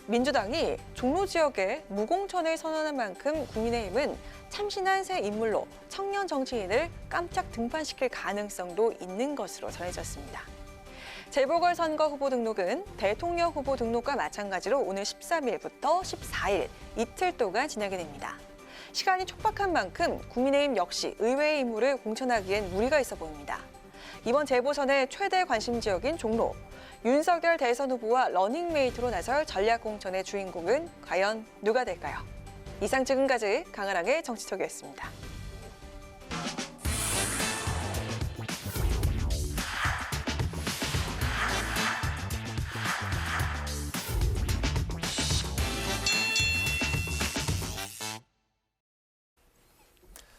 민주당이 종로 지역에 무공천을 선언한 만큼 국민의힘은 참신한 새 인물로 청년 정치인을 깜짝 등판시킬 가능성도 있는 것으로 전해졌습니다. 재보궐선거 후보 등록은 대통령 후보 등록과 마찬가지로 오늘 13일부터 14일 이틀 동안 진행이 됩니다. 시간이 촉박한 만큼 국민의힘 역시 의외의 인물을 공천하기엔 무리가 있어 보입니다. 이번 재보선의 최대 관심 지역인 종로. 윤석열 대선 후보와 러닝메이트로 나설 전략공천의 주인공은 과연 누가 될까요? 이상 지금까지 강아랑의 정치톡이었습니다.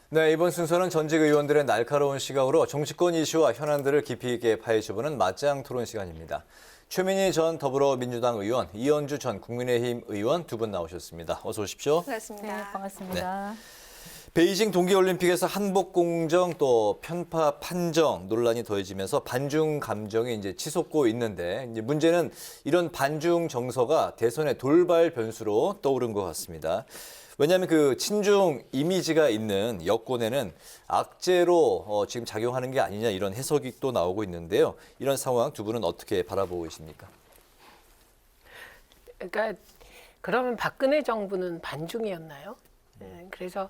네, 이번 순서는 전직 의원들의 날카로운 시각으로 정치권 이슈와 현안들을 깊이 있게 파헤쳐보는 맞짱 토론 시간입니다. 최민희 전 더불어민주당 의원, 이현주 전 국민의힘 의원 두 분 나오셨습니다. 어서 오십시오. 반갑습니다. 네, 반갑습니다. 네. 베이징 동계올림픽에서 한복 공정 또 편파 판정 논란이 더해지면서 반중 감정이 이제 치솟고 있는데 이제 문제는 이런 반중 정서가 대선의 돌발 변수로 떠오른 것 같습니다. 왜냐하면 그 친중 이미지가 있는 여권에는 악재로 지금 작용하는 게 아니냐 이런 해석이 또 나오고 있는데요. 이런 상황 두 분은 어떻게 바라보고 계십니까? 그러니까 그러면 박근혜 정부는 반중이었나요? 그래서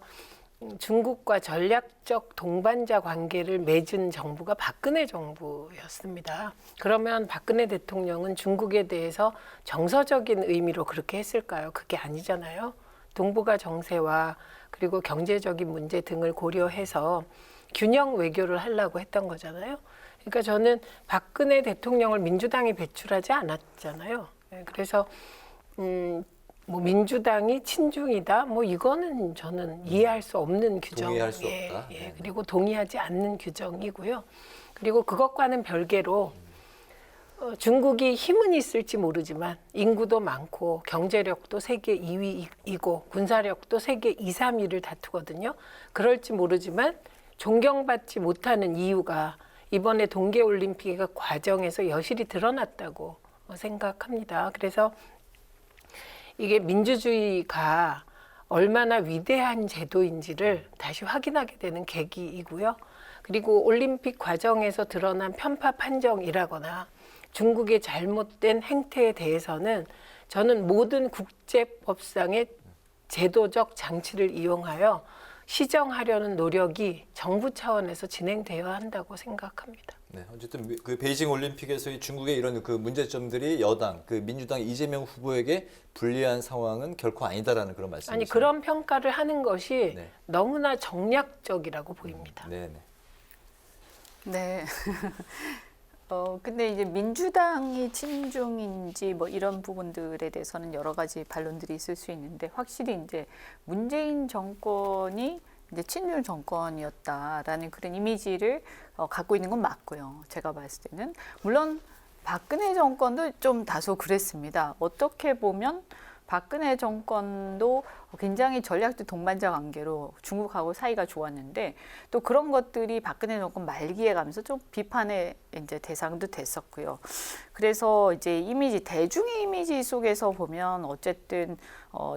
중국과 전략적 동반자 관계를 맺은 정부가 박근혜 정부였습니다. 그러면 박근혜 대통령은 중국에 대해서 정서적인 의미로 그렇게 했을까요? 그게 아니잖아요. 동북아 정세와 그리고 경제적인 문제 등을 고려해서 균형 외교를 하려고 했던 거잖아요. 그러니까 저는 박근혜 대통령을 민주당이 배출하지 않았잖아요. 그래서 민주당이 친중이다, 이거는 저는 이해할 수 없는 규정. 동의할 수 없다. 그리고 동의하지 않는 규정이고요. 그리고 그것과는 별개로 중국이 힘은 있을지 모르지만 인구도 많고 경제력도 세계 2위이고 군사력도 세계 2, 3위를 다투거든요. 그럴지 모르지만 존경받지 못하는 이유가 이번에 동계올림픽 과정에서 여실히 드러났다고 생각합니다. 그래서 이게 민주주의가 얼마나 위대한 제도인지를 다시 확인하게 되는 계기이고요. 그리고 올림픽 과정에서 드러난 편파 판정이라거나 중국의 잘못된 행태에 대해서는 저는 모든 국제법상의 제도적 장치를 이용하여 시정하려는 노력이 정부 차원에서 진행되어야 한다고 생각합니다. 네, 어쨌든 그 베이징 올림픽에서의 중국의 이런 그 문제점들이 여당, 그 민주당 이재명 후보에게 불리한 상황은 결코 아니다라는 그런 말씀이시죠? 아니 그런 평가를 하는 것이 네. 너무나 정략적이라고 보입니다. 네. 네. 근데 이제 민주당이 친중인지 뭐 이런 부분들에 대해서는 여러 가지 반론들이 있을 수 있는데 확실히 이제 문재인 정권이 이제 친중 정권이었다라는 그런 이미지를 갖고 있는 건 맞고요. 제가 봤을 때는 물론 박근혜 정권도 좀 다소 그랬습니다. 어떻게 보면 박근혜 정권도 굉장히 전략적 동반자 관계로 중국하고 사이가 좋았는데 또 그런 것들이 박근혜 정권 말기에 가면서 좀 비판의 이제 대상도 됐었고요. 그래서 이제 이미지 대중의 이미지 속에서 보면 어쨌든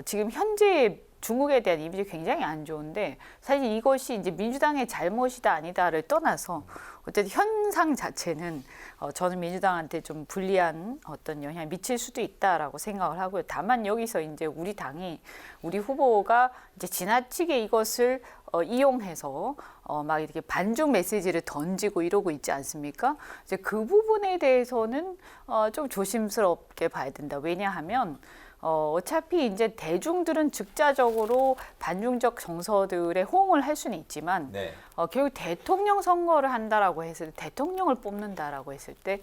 지금 현재 중국에 대한 이미지 굉장히 안 좋은데 사실 이것이 이제 민주당의 잘못이다 아니다를 떠나서 어쨌든 현상 자체는 저는 민주당한테 좀 불리한 어떤 영향을 미칠 수도 있다라고 생각을 하고요. 다만 여기서 이제 우리 당이 우리 후보가 이제 지나치게 이것을 이용해서 막 이렇게 반중 메시지를 던지고 이러고 있지 않습니까? 이제 그 부분에 대해서는 좀 조심스럽게 봐야 된다. 왜냐하면 어차피 이제 대중들은 즉자적으로 반중적 정서들에 호응을 할 수는 있지만 네. 결국 대통령 선거를 한다라고 했을 때 대통령을 뽑는다라고 했을 때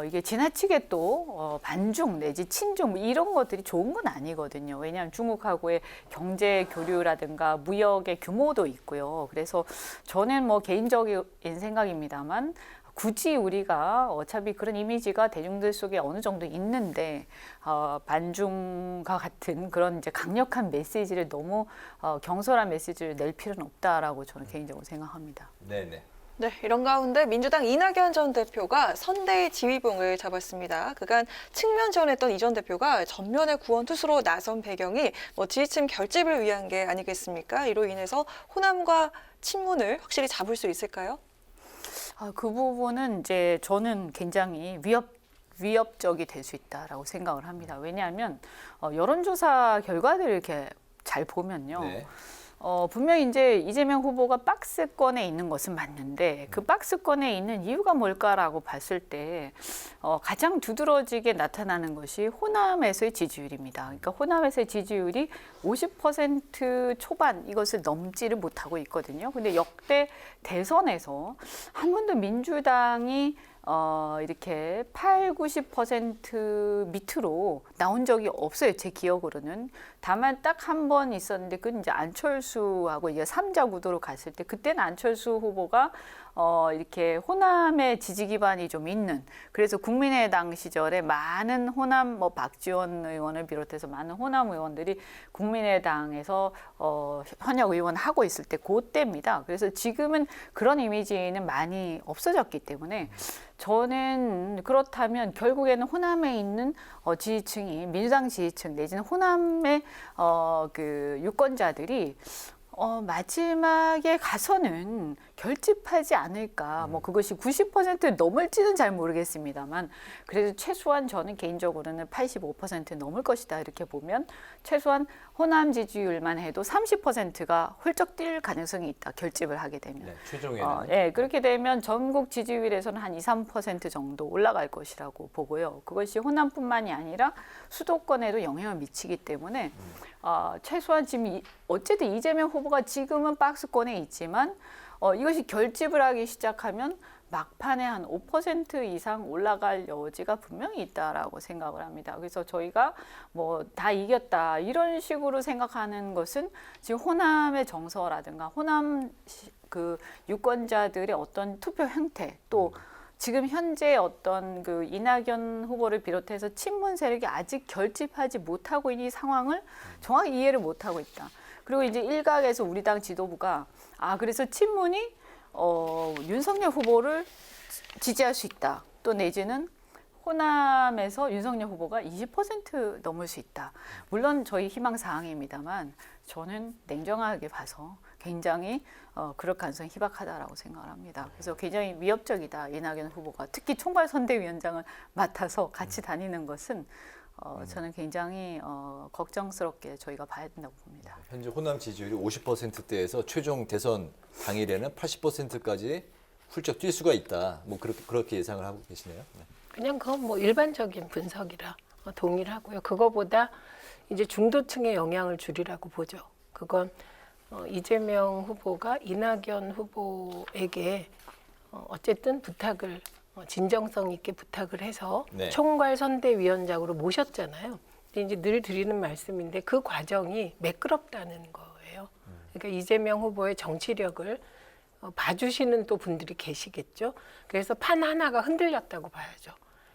이게 지나치게 또 반중 내지 친중 이런 것들이 좋은 건 아니거든요. 왜냐하면 중국하고의 경제 교류라든가 무역의 규모도 있고요. 그래서 저는 뭐 개인적인 생각입니다만 굳이 우리가 어차피 그런 이미지가 대중들 속에 어느 정도 있는데 반중과 같은 그런 이제 강력한 메시지를 너무 경솔한 메시지를 낼 필요는 없다라고 저는 개인적으로 생각합니다. 네네. 네, 이런 가운데 민주당 이낙연 전 대표가 선대의 지휘봉을 잡았습니다. 그간 측면 지원했던 이 전 대표가 전면의 구원 투수로 나선 배경이 뭐 지지층 결집을 위한 게 아니겠습니까? 이로 인해서 호남과 친문을 확실히 잡을 수 있을까요? 그 부분은 이제 저는 굉장히 위협적이 될 수 있다라고 생각을 합니다. 왜냐하면 여론조사 결과들을 이렇게 잘 보면요. 네. 분명히 이제 이재명 후보가 박스권에 있는 것은 맞는데 그 박스권에 있는 이유가 뭘까라고 봤을 때 가장 두드러지게 나타나는 것이 호남에서의 지지율입니다. 그러니까 호남에서의 지지율이 50% 초반 이것을 넘지를 못하고 있거든요. 근데 역대 대선에서 한 번도 민주당이 이렇게 80~90% 밑으로 나온 적이 없어요. 제 기억으로는. 다만 딱 한 번 있었는데 그건 이제 안철수하고 이게 3자 구도로 갔을 때 그때는 안철수 후보가 이렇게 호남의 지지 기반이 좀 있는 그래서 국민의당 시절에 많은 호남 뭐 박지원 의원을 비롯해서 많은 호남 의원들이 국민의당에서 현역 의원 하고 있을 때 그때입니다. 그래서 지금은 그런 이미지는 많이 없어졌기 때문에 저는 그렇다면 결국에는 호남에 있는 지지층이 민주당 지지층 내지는 호남의 그 유권자들이 마지막에 가서는 결집하지 않을까. 뭐 그것이 90% 넘을지는 잘 모르겠습니다만 그래도 최소한 저는 개인적으로는 85% 넘을 것이다. 이렇게 보면 최소한 호남 지지율만 해도 30%가 훌쩍 뛸 가능성이 있다. 결집을 하게 되면. 네, 최종에는. 네, 그렇게 되면 전국 지지율에서는 한 2~3% 정도 올라갈 것이라고 보고요. 그것이 호남뿐만이 아니라 수도권에도 영향을 미치기 때문에 최소한 지금 어쨌든 이재명 후보가 지금은 박스권에 있지만 이것이 결집을 하기 시작하면 막판에 한 5% 이상 올라갈 여지가 분명히 있다라고 생각을 합니다. 그래서 저희가 뭐 다 이겼다 이런 식으로 생각하는 것은 지금 호남의 정서라든가 호남 그 유권자들의 어떤 투표 형태 또 지금 현재 어떤 그 이낙연 후보를 비롯해서 친문 세력이 아직 결집하지 못하고 있는 이 상황을 정확히 이해를 못하고 있다. 그리고 이제 일각에서 우리 당 지도부가 그래서 친문이 윤석열 후보를 지지할 수 있다. 또 내지는 호남에서 윤석열 후보가 20% 넘을 수 있다. 물론 저희 희망 사항입니다만 저는 냉정하게 봐서 굉장히 그럴 가능성이 희박하다라고 생각을 합니다. 그래서 굉장히 위협적이다. 이낙연 후보가 특히 총괄선대위원장을 맡아서 같이 다니는 것은 저는 굉장히 걱정스럽게 저희가 봐야 된다고 봅니다. 현재 호남 지지율이 50%대에서 최종 대선 당일에는 80%까지 훌쩍 뛸 수가 있다. 뭐 그렇게 예상을 하고 계시네요. 네. 그냥 그건 뭐 일반적인 분석이라 동일하고요. 그거보다 이제 중도층에 영향을 주리라고 보죠. 그건 이재명 후보가 이낙연 후보에게 어쨌든 부탁을 진정성 있게 부탁을 해서 네. 총괄 선대위원장으로 모셨잖아요. 근데 이제 늘 드리는 말씀인데 그 과정이 매끄럽다는 거예요. 그러니까 이재명 후보의 정치력을 봐주시는 또 분들이 계시겠죠. 그래서 판 하나가 흔들렸다고 봐야죠.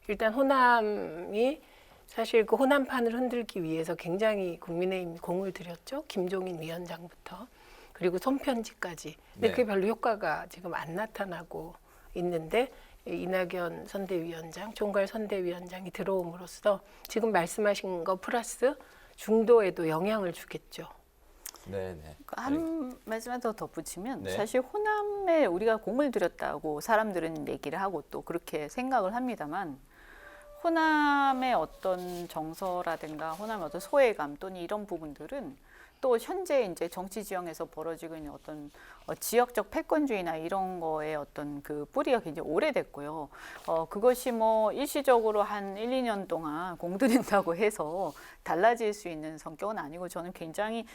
일단 호남이 사실 그 호남판을 흔들기 위해서 굉장히 국민의힘 공을 들였죠. 김종인 위원장부터 그리고 손편지까지. 근데 네. 그게 별로 효과가 지금 안 나타나고 있는데 이낙연 선대위원장, 총괄 선대위원장이 들어옴으로써 지금 말씀하신 거 플러스 중도에도 영향을 주겠죠. 네네. 한 말씀만 더 덧붙이면 네. 사실 호남에 우리가 공을 들였다고 사람들은 얘기를 하고 또 그렇게 생각을 합니다만 호남의 어떤 정서라든가 호남의 어떤 소외감 또는 이런 부분들은 또 현재 이제 정치 지형에서 벌어지고 있는 어떤 지역적 패권주의나 이런 거에 어떤 그 뿌리가 굉장히 오래됐고요. 그것이 뭐 일시적으로 한 1, 2년 동안 공들인다고 해서 달라질 수 있는 성격은 아니고 저는 굉장히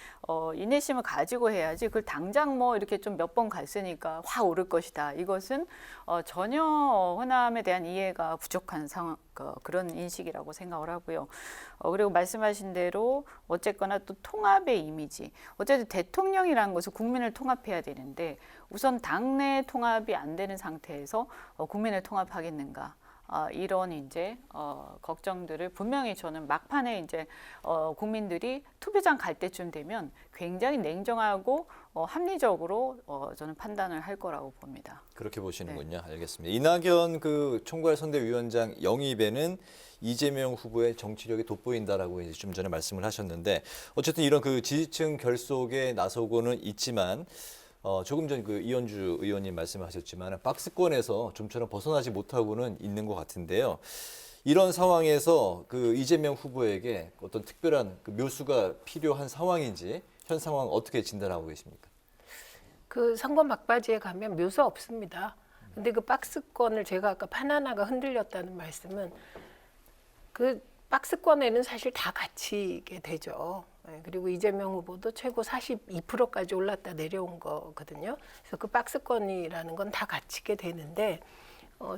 인내심을 가지고 해야지 그걸 당장 뭐 이렇게 좀 몇 번 갔으니까 확 오를 것이다. 이것은 전혀 호남에 대한 이해가 부족한 상황, 그런 인식이라고 생각을 하고요. 그리고 말씀하신 대로 어쨌거나 또 통합의 이미지. 어쨌든 대통령이라는 것은 국민을 통합해야 되는데 우선 당내 통합이 안 되는 상태에서 국민을 통합하겠는가. 이런 이제 걱정들을 분명히 저는 막판에 이제 국민들이 투표장 갈 때쯤 되면 굉장히 냉정하고 합리적으로 저는 판단을 할 거라고 봅니다. 그렇게 보시는군요. 네. 알겠습니다. 이낙연 그 총괄 선대위원장 영입에는 이재명 후보의 정치력이 돋보인다라고 이제 좀 전에 말씀을 하셨는데 어쨌든 이런 그 지지층 결속에 나서고는 있지만 조금 전 그 이현주 의원님 말씀하셨지만 박스권에서 좀처럼 벗어나지 못하고는 있는 것 같은데요. 이런 상황에서 그 이재명 후보에게 어떤 특별한 그 묘수가 필요한 상황인지 현 상황 어떻게 진단하고 계십니까? 그 선거 막바지에 가면 묘수 없습니다. 근데 그 박스권을 제가 아까 판 하나가 흔들렸다는 말씀은 그 박스권에는 사실 다 갇히게 되죠. 그리고 이재명 후보도 최고 42%까지 올랐다 내려온 거거든요. 그래서 그 박스권이라는 건 다 갇히게 되는데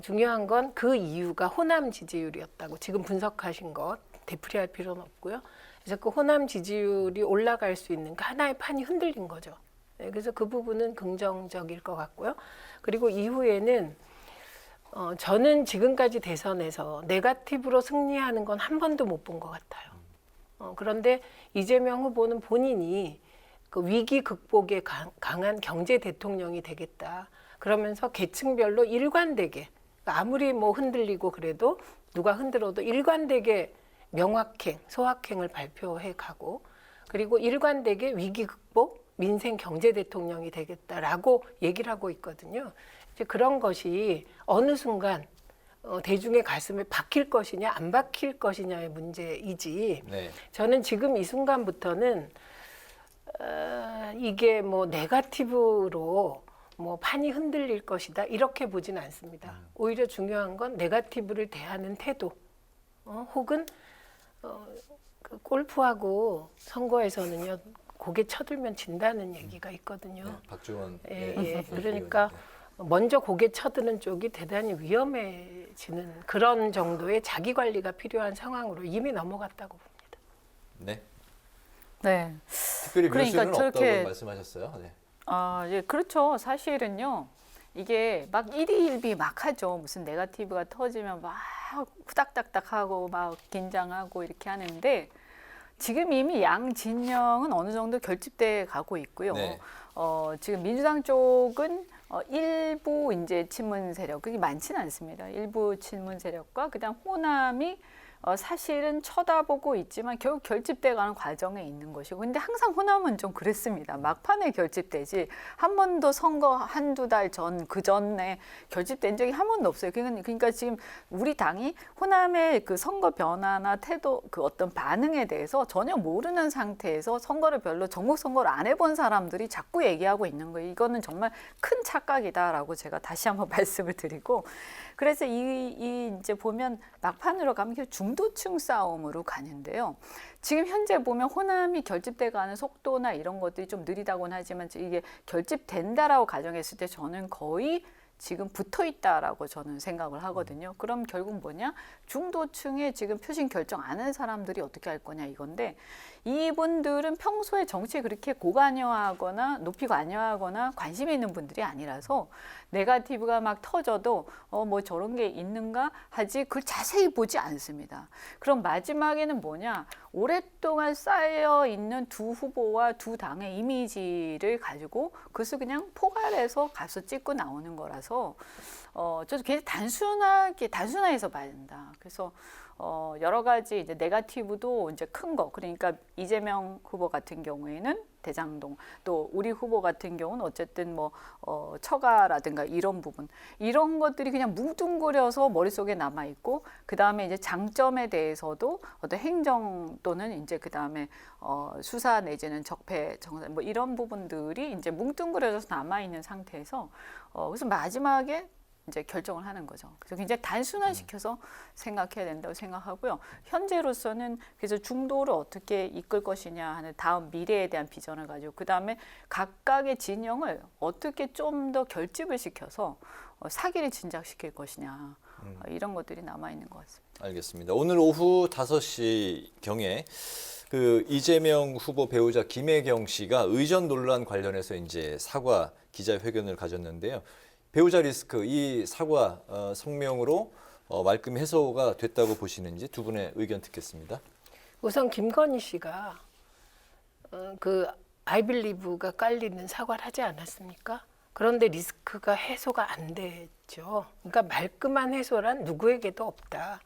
중요한 건 그 이유가 호남 지지율이었다고 지금 분석하신 것 되풀이할 필요는 없고요. 그래서 그 호남 지지율이 올라갈 수 있는 그 하나의 판이 흔들린 거죠. 그래서 그 부분은 긍정적일 것 같고요. 그리고 이후에는 저는 지금까지 대선에서 네거티브로 승리하는 건 한 번도 못 본 것 같아요. 그런데 이재명 후보는 본인이 그 위기 극복에 강한 경제 대통령이 되겠다. 그러면서 계층별로 일관되게 아무리 뭐 흔들리고 그래도 누가 흔들어도 일관되게 명확행, 소확행을 발표해 가고 그리고 일관되게 위기 극복, 민생 경제 대통령이 되겠다라고 얘기를 하고 있거든요. 이제 그런 것이 어느 순간 대중의 가슴에 박힐 것이냐 안 박힐 것이냐의 문제이지. 네. 저는 지금 이 순간부터는 이게 뭐 네거티브로 뭐 판이 흔들릴 것이다 이렇게 보지는 않습니다. 오히려 중요한 건 네거티브를 대하는 태도, 혹은 그 골프하고 선거에서는요 고개 쳐들면 진다는 얘기가 있거든요. 네, 박주원. 예. 그러니까 먼저 고개 쳐드는 쪽이 대단히 위험해지는 그런 정도의 자기 관리가 필요한 상황으로 이미 넘어갔다고 봅니다. 네. 네. 특별히 그러니까 묘수는 없다고 말씀하셨어요. 네. 예, 그렇죠. 사실은요. 이게 막 일희일비 막 하죠. 무슨 네거티브가 터지면 막 후닥닥닥하고 막 긴장하고 이렇게 하는데 지금 이미 양 진영은 어느 정도 결집돼 가고 있고요. 네. 지금 민주당 쪽은 일부 이제 친문 세력, 그게 많지는 않습니다. 일부 친문 세력과 그다음 호남이 사실은 쳐다보고 있지만 결국 결집돼가는 과정에 있는 것이고, 근데 항상 호남은 좀 그랬습니다. 막판에 결집되지 한 번도 선거 한두 달 전, 그 전에 결집된 적이 한 번도 없어요. 그러니까 지금 우리 당이 호남의 그 선거 변화나 태도, 그 어떤 반응에 대해서 전혀 모르는 상태에서 선거를 별로 전국 선거를 안 해본 사람들이 자꾸 얘기하고 있는 거예요. 이거는 정말 큰 착각이다라고 제가 다시 한번 말씀을 드리고, 그래서 이제 보면 막판으로 가면 중도층 싸움으로 가는데요. 지금 현재 보면 호남이 결집돼가는 속도나 이런 것들이 좀 느리다고는 하지만 이게 결집된다라고 가정했을 때 저는 거의 지금 붙어 있다라고 저는 생각을 하거든요. 그럼 결국 뭐냐? 중도층에 지금 표심 결정 안 한 사람들이 어떻게 할 거냐 이건데, 이분들은 평소에 정치에 그렇게 고관여하거나 높이 관여하거나 관심이 있는 분들이 아니라서 네거티브가 막 터져도 뭐 저런 게 있는가 하지 그걸 자세히 보지 않습니다. 그럼 마지막에는 뭐냐? 오랫동안 쌓여 있는 두 후보와 두 당의 이미지를 가지고 그것을 그냥 포괄해서 가서 찍고 나오는 거라서 저도 굉장히 단순화해서 봐야 된다. 그래서 여러 가지 이제 네거티브도 이제 큰 거, 그러니까 이재명 후보 같은 경우에는 대장동, 또 우리 후보 같은 경우는 어쨌든 뭐 처가라든가 이런 부분, 이런 것들이 그냥 뭉뚱그려서 머릿속에 남아 있고, 그 다음에 이제 장점에 대해서도 어떤 행정 또는 이제 그 다음에 수사 내지는 적폐 정산 뭐 이런 부분들이 이제 뭉뚱그려져서 남아 있는 상태에서 그래서 마지막에 이제 결정을 하는 거죠. 그래서 굉장히 단순화시켜서 생각해야 된다고 생각하고요. 현재로서는 그래서 중도를 어떻게 이끌 것이냐 하는 다음 미래에 대한 비전을 가지고, 그 다음에 각각의 진영을 어떻게 좀 더 결집을 시켜서 사기를 진작시킬 것이냐, 이런 것들이 남아 있는 것 같습니다. 알겠습니다. 오늘 오후 5시경에 그 이재명 후보 배우자 김혜경 씨가 의전 논란 관련해서 이제 사과 기자회견을 가졌는데요. 배우자 리스크, 이 사과 성명으로 말끔 해소가 됐다고 보시는지 두 분의 의견 듣겠습니다. 우선 김건희 씨가 그 아이빌리브가 깔리는 사과를 하지 않았습니까? 그런데 리스크가 해소가 안 됐죠. 그러니까 말끔한 해소란 누구에게도 없다.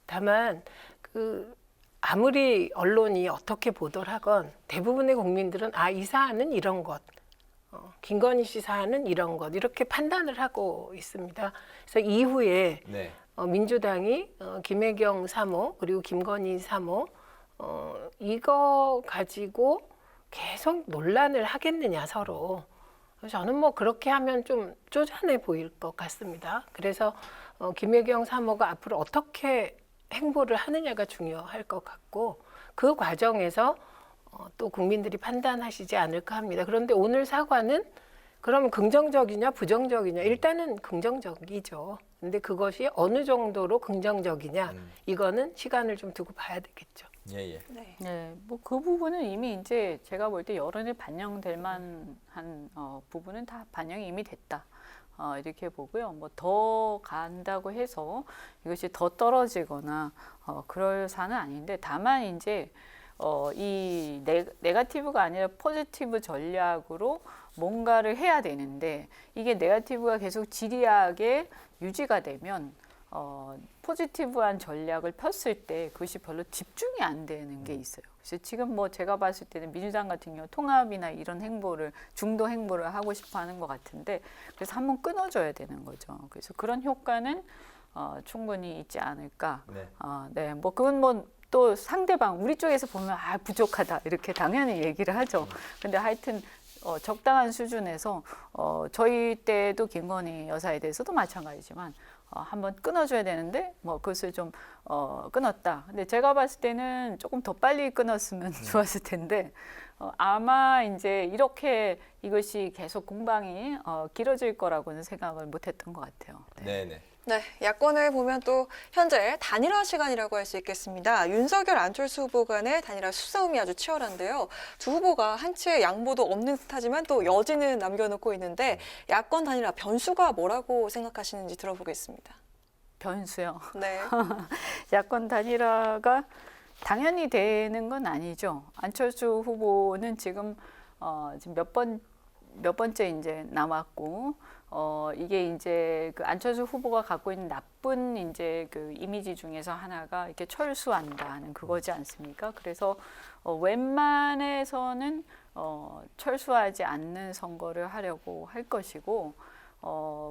다만 그 아무리 언론이 어떻게 보도를 하건 대부분의 국민들은 이 사안은 이런 것, 김건희 씨 사안은 이런 것, 이렇게 판단을 하고 있습니다. 그래서 이후에 민주당이 김혜경 3호 그리고 김건희 3호 이거 가지고 계속 논란을 하겠느냐 서로. 저는 뭐 그렇게 하면 좀 쪼잔해 보일 것 같습니다. 그래서 김혜경 3호가 앞으로 어떻게 행보를 하느냐가 중요할 것 같고, 그 과정에서 또 국민들이 판단하시지 않을까 합니다. 그런데 오늘 사과는 그러면 긍정적이냐 부정적이냐? 일단은 긍정적이죠. 근데 그것이 어느 정도로 긍정적이냐? 이거는 시간을 좀 두고 봐야 되겠죠. 예. 네, 뭐 그 부분은 이미 이제 제가 볼 때 여론에 반영될 만한 부분은 다 반영이 이미 됐다. 이렇게 보고요. 뭐 더 간다고 해서 이것이 더 떨어지거나 그럴 사안은 아닌데, 다만 이제 이 네거티브가 아니라 포지티브 전략으로 뭔가를 해야 되는데, 이게 네거티브가 계속 지리하게 유지가 되면 포지티브한 전략을 폈을 때 그것이 별로 집중이 안 되는 게 있어요. 그래서 지금 뭐 제가 봤을 때는 민주당 같은 경우 통합이나 이런 행보를, 중도 행보를 하고 싶어 하는 것 같은데, 그래서 한번 끊어줘야 되는 거죠. 그래서 그런 효과는 충분히 있지 않을까. 네, 뭐 그건 뭐 또 상대방 우리 쪽에서 보면 부족하다 이렇게 당연히 얘기를 하죠. 근데 하여튼 적당한 수준에서 저희 때도 김건희 여사에 대해서도 마찬가지지만 한번 끊어줘야 되는데 뭐 그것을 좀 끊었다. 근데 제가 봤을 때는 조금 더 빨리 끊었으면 좋았을 텐데 아마 이제 이렇게 이것이 계속 공방이 길어질 거라고는 생각을 못했던 것 같아요. 네. 네, 야권을 보면 또 현재 단일화 시간이라고 할 수 있겠습니다. 윤석열, 안철수 후보 간의 단일화 수싸움이 아주 치열한데요. 두 후보가 한치의 양보도 없는 듯하지만 또 여지는 남겨놓고 있는데, 야권 단일화 변수가 뭐라고 생각하시는지 들어보겠습니다. 변수요? 네. 야권 단일화가 당연히 되는 건 아니죠. 안철수 후보는 지금 몇 번 몇 번째 이제 남았고 이게 이제 그 안철수 후보가 갖고 있는 나쁜 이제 그 이미지 중에서 하나가 이렇게 철수한다는 그거지 않습니까? 그래서 웬만해서는 철수하지 않는 선거를 하려고 할 것이고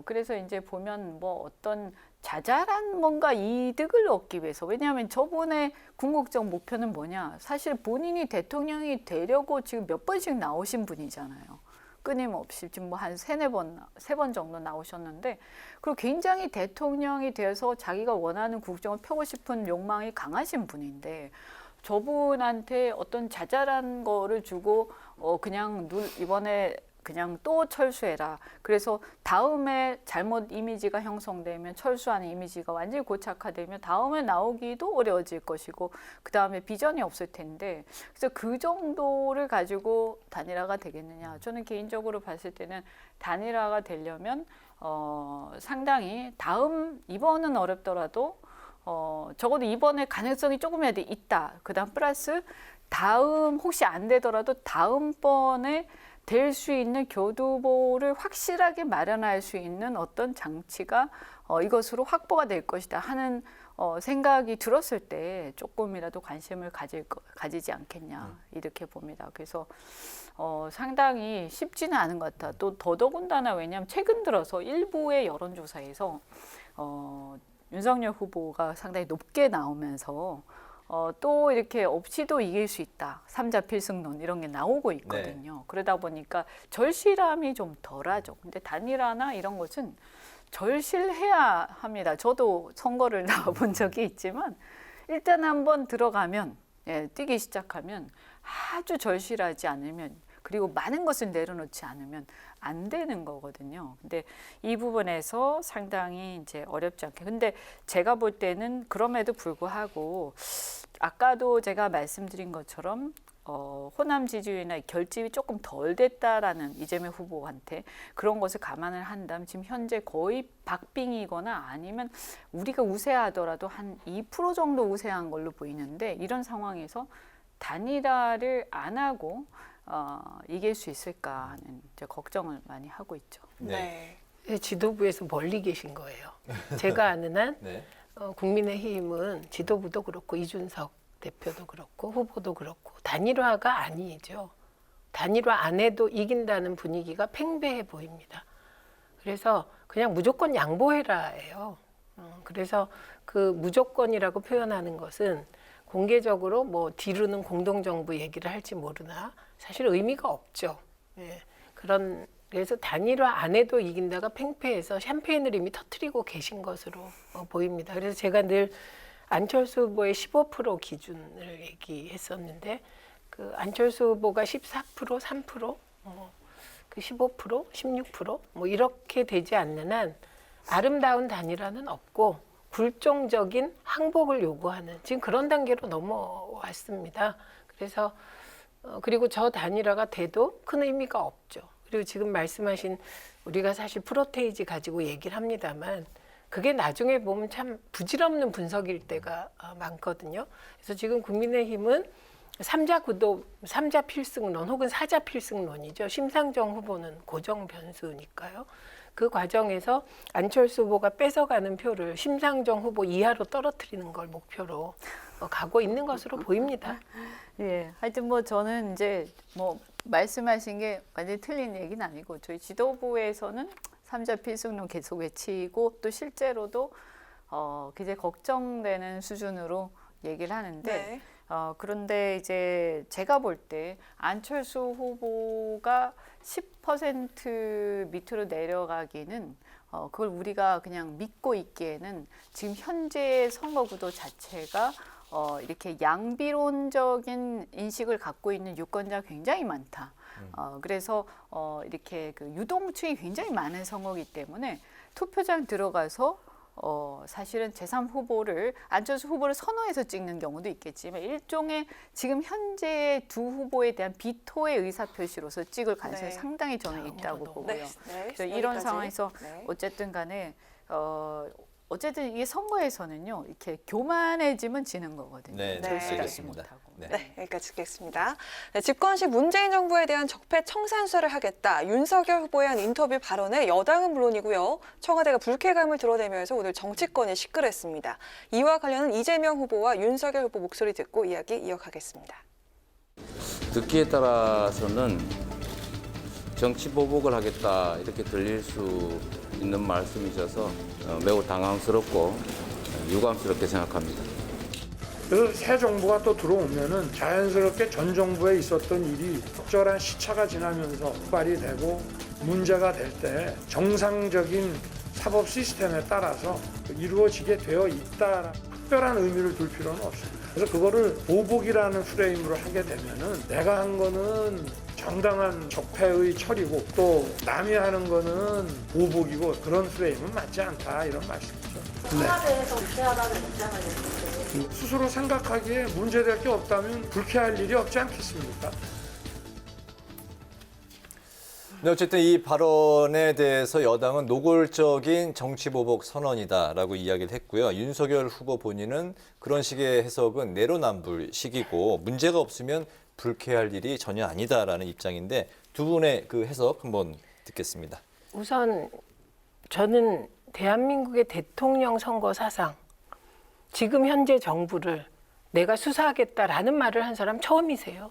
그래서 이제 보면 뭐 어떤 자잘한 뭔가 이득을 얻기 위해서 왜냐하면 저번에 궁극적 목표는 뭐냐 사실 본인이 대통령이 되려고 지금 몇 번씩 나오신 분이잖아요. 끊임없이 지금 뭐 한 세 번 정도 나오셨는데 그리고 굉장히 대통령이 되어서 자기가 원하는 국정을 펴고 싶은 욕망이 강하신 분인데 저분한테 어떤 자잘한 거를 주고 그냥 이번에 그냥 또 철수해라. 그래서 다음에 잘못 이미지가 형성되면 철수하는 이미지가 완전히 고착화되면 다음에 나오기도 어려워질 것이고 그 다음에 비전이 없을 텐데 그래서 그 정도를 가지고 단일화가 되겠느냐. 저는 개인적으로 봤을 때는 단일화가 되려면 상당히 이번은 어렵더라도 적어도 이번에 가능성이 조금이라도 있다. 그 다음 플러스 다음 혹시 안 되더라도 다음번에 될 수 있는 교두보를 확실하게 마련할 수 있는 어떤 장치가 이것으로 확보가 될 것이다 하는 생각이 들었을 때 조금이라도 관심을 가지지 않겠냐 이렇게 봅니다. 그래서 상당히 쉽지는 않은 것 같다. 또 더더군다나 왜냐하면 최근 들어서 일부의 여론조사에서 윤석열 후보가 상당히 높게 나오면서 또 이렇게 없이도 이길 수 있다. 3자 필승론 이런 게 나오고 있거든요. 네. 그러다 보니까 절실함이 좀 덜하죠. 근데 단일화나 이런 것은 절실해야 합니다. 저도 선거를 나와본 적이 있지만 일단 한번 들어가면 뛰기 시작하면 아주 절실하지 않으면 그리고 많은 것을 내려놓지 않으면 안 되는 거거든요. 근데 이 부분에서 상당히 이제 어렵지 않게. 근데 제가 볼 때는 그럼에도 불구하고 아까도 제가 말씀드린 것처럼 호남 지지율이나 결집이 조금 덜 됐다라는 이재명 후보한테 그런 것을 감안을 한다면 지금 현재 거의 박빙이거나 아니면 우리가 우세하더라도 한 2% 정도 우세한 걸로 보이는데 이런 상황에서 단일화를 안 하고 이길 수 있을까 하는 이제 걱정을 많이 하고 있죠. 네. 지도부에서 멀리 계신 거예요. 제가 아는 한 네. 국민의힘은 지도부도 그렇고 이준석 대표도 그렇고 후보도 그렇고 단일화가 아니죠. 단일화 안 해도 이긴다는 분위기가 팽배해 보입니다. 그래서 그냥 무조건 양보해라예요. 그래서 그 무조건이라고 표현하는 것은 공개적으로 뭐 뒤로는 공동정부 얘기를 할지 모르나 사실 의미가 없죠. 예. 그래서 단일화 안 해도 이긴다가 팽패해서 샴페인을 이미 터뜨리고 계신 것으로 보입니다. 그래서 제가 늘 안철수 후보의 15% 기준을 얘기했었는데 그 안철수 후보가 14%, 3%, 그 15%, 16% 뭐 이렇게 되지 않는 한 아름다운 단일화는 없고 굴종적인 항복을 요구하는 지금 그런 단계로 넘어왔습니다. 그래서 그리고 저 단일화가 돼도 큰 의미가 없죠. 그리고 지금 말씀하신 우리가 사실 프로테이지 가지고 얘기를 합니다만 그게 나중에 보면 참 부질없는 분석일 때가 많거든요. 그래서 지금 국민의힘은 3자 필승론 혹은 4자 필승론이죠. 심상정 후보는 고정 변수니까요. 그 과정에서 안철수 후보가 뺏어가는 표를 심상정 후보 이하로 떨어뜨리는 걸 목표로 가고 있는 것으로 보입니다. 예, 하여튼 뭐 저는 이제 뭐 말씀하신 게 완전히 틀린 얘기는 아니고 저희 지도부에서는 3자 필승론 계속 외치고 또 실제로도 굉장히 걱정되는 수준으로 얘기를 하는데 네. 그런데 이제 제가 볼 때 안철수 후보가 10% 밑으로 내려가기는 그걸 우리가 그냥 믿고 있기에는 지금 현재의 선거 구도 자체가 이렇게 양비론적인 인식을 갖고 있는 유권자가 굉장히 많다. 그래서 이렇게 그 유동층이 굉장히 많은 선거이기 때문에 투표장 들어가서 사실은 제3후보를 안철수 후보를 선호해서 찍는 경우도 있겠지만 일종의 지금 현재 두 후보에 대한 비토의 의사표시로서 찍을 가능성이 상당히 저는 있다고 보고요. 네. 그래서 이런 상황에서 어쨌든 간에 어쨌든 이게 선거에서는요, 이렇게 교만해지면 지는 거거든요. 네, 알겠습니다. 네. 네, 여기까지 듣겠습니다. 네, 집권시 문재인 정부에 대한 적폐 청산 수사를 하겠다. 윤석열 후보에 한 인터뷰 발언에 여당은 물론이고요. 청와대가 불쾌감을 드러내면서 오늘 정치권이 시끌했습니다. 이와 관련은 이재명 후보와 윤석열 후보 목소리 듣고 이야기 이어가겠습니다. 듣기에 따라서는 정치 보복을 하겠다 이렇게 들릴 수 있는 말씀이셔서 매우 당황스럽고 유감스럽게 생각합니다. 그래서 새 정부가 또 들어오면은 자연스럽게 전 정부에 있었던 일이 적절한 시차가 지나면서 폭발이 되고 문제가 될 때 정상적인 사법 시스템에 따라서 이루어지게 되어 있다. 특별한 의미를 둘 필요는 없습니다. 그래서 그거를 보복이라는 프레임으로 하게 되면은 내가 한 거는 정당한 적폐의 처리고 또 남이 하는 거는 보복이고 그런 프레임은 맞지 않다 이런 말씀이죠. 청와대에서 불쾌하다는 입장을 내셨어요. 스스로 생각하기에 문제될 게 없다면 불쾌할 일이 없지 않겠습니까? 네, 어쨌든 이 발언에 대해서 여당은 노골적인 정치보복 선언이다라고 이야기를 했고요. 윤석열 후보 본인은 그런 식의 해석은 내로남불식이고 문제가 없으면 불쾌할 일이 전혀 아니다라는 입장인데 두 분의 그 해석 한번 듣겠습니다. 우선 저는 대한민국의 대통령 선거 사상, 지금 현재 정부를 내가 수사하겠다라는 말을 한 사람 처음이세요.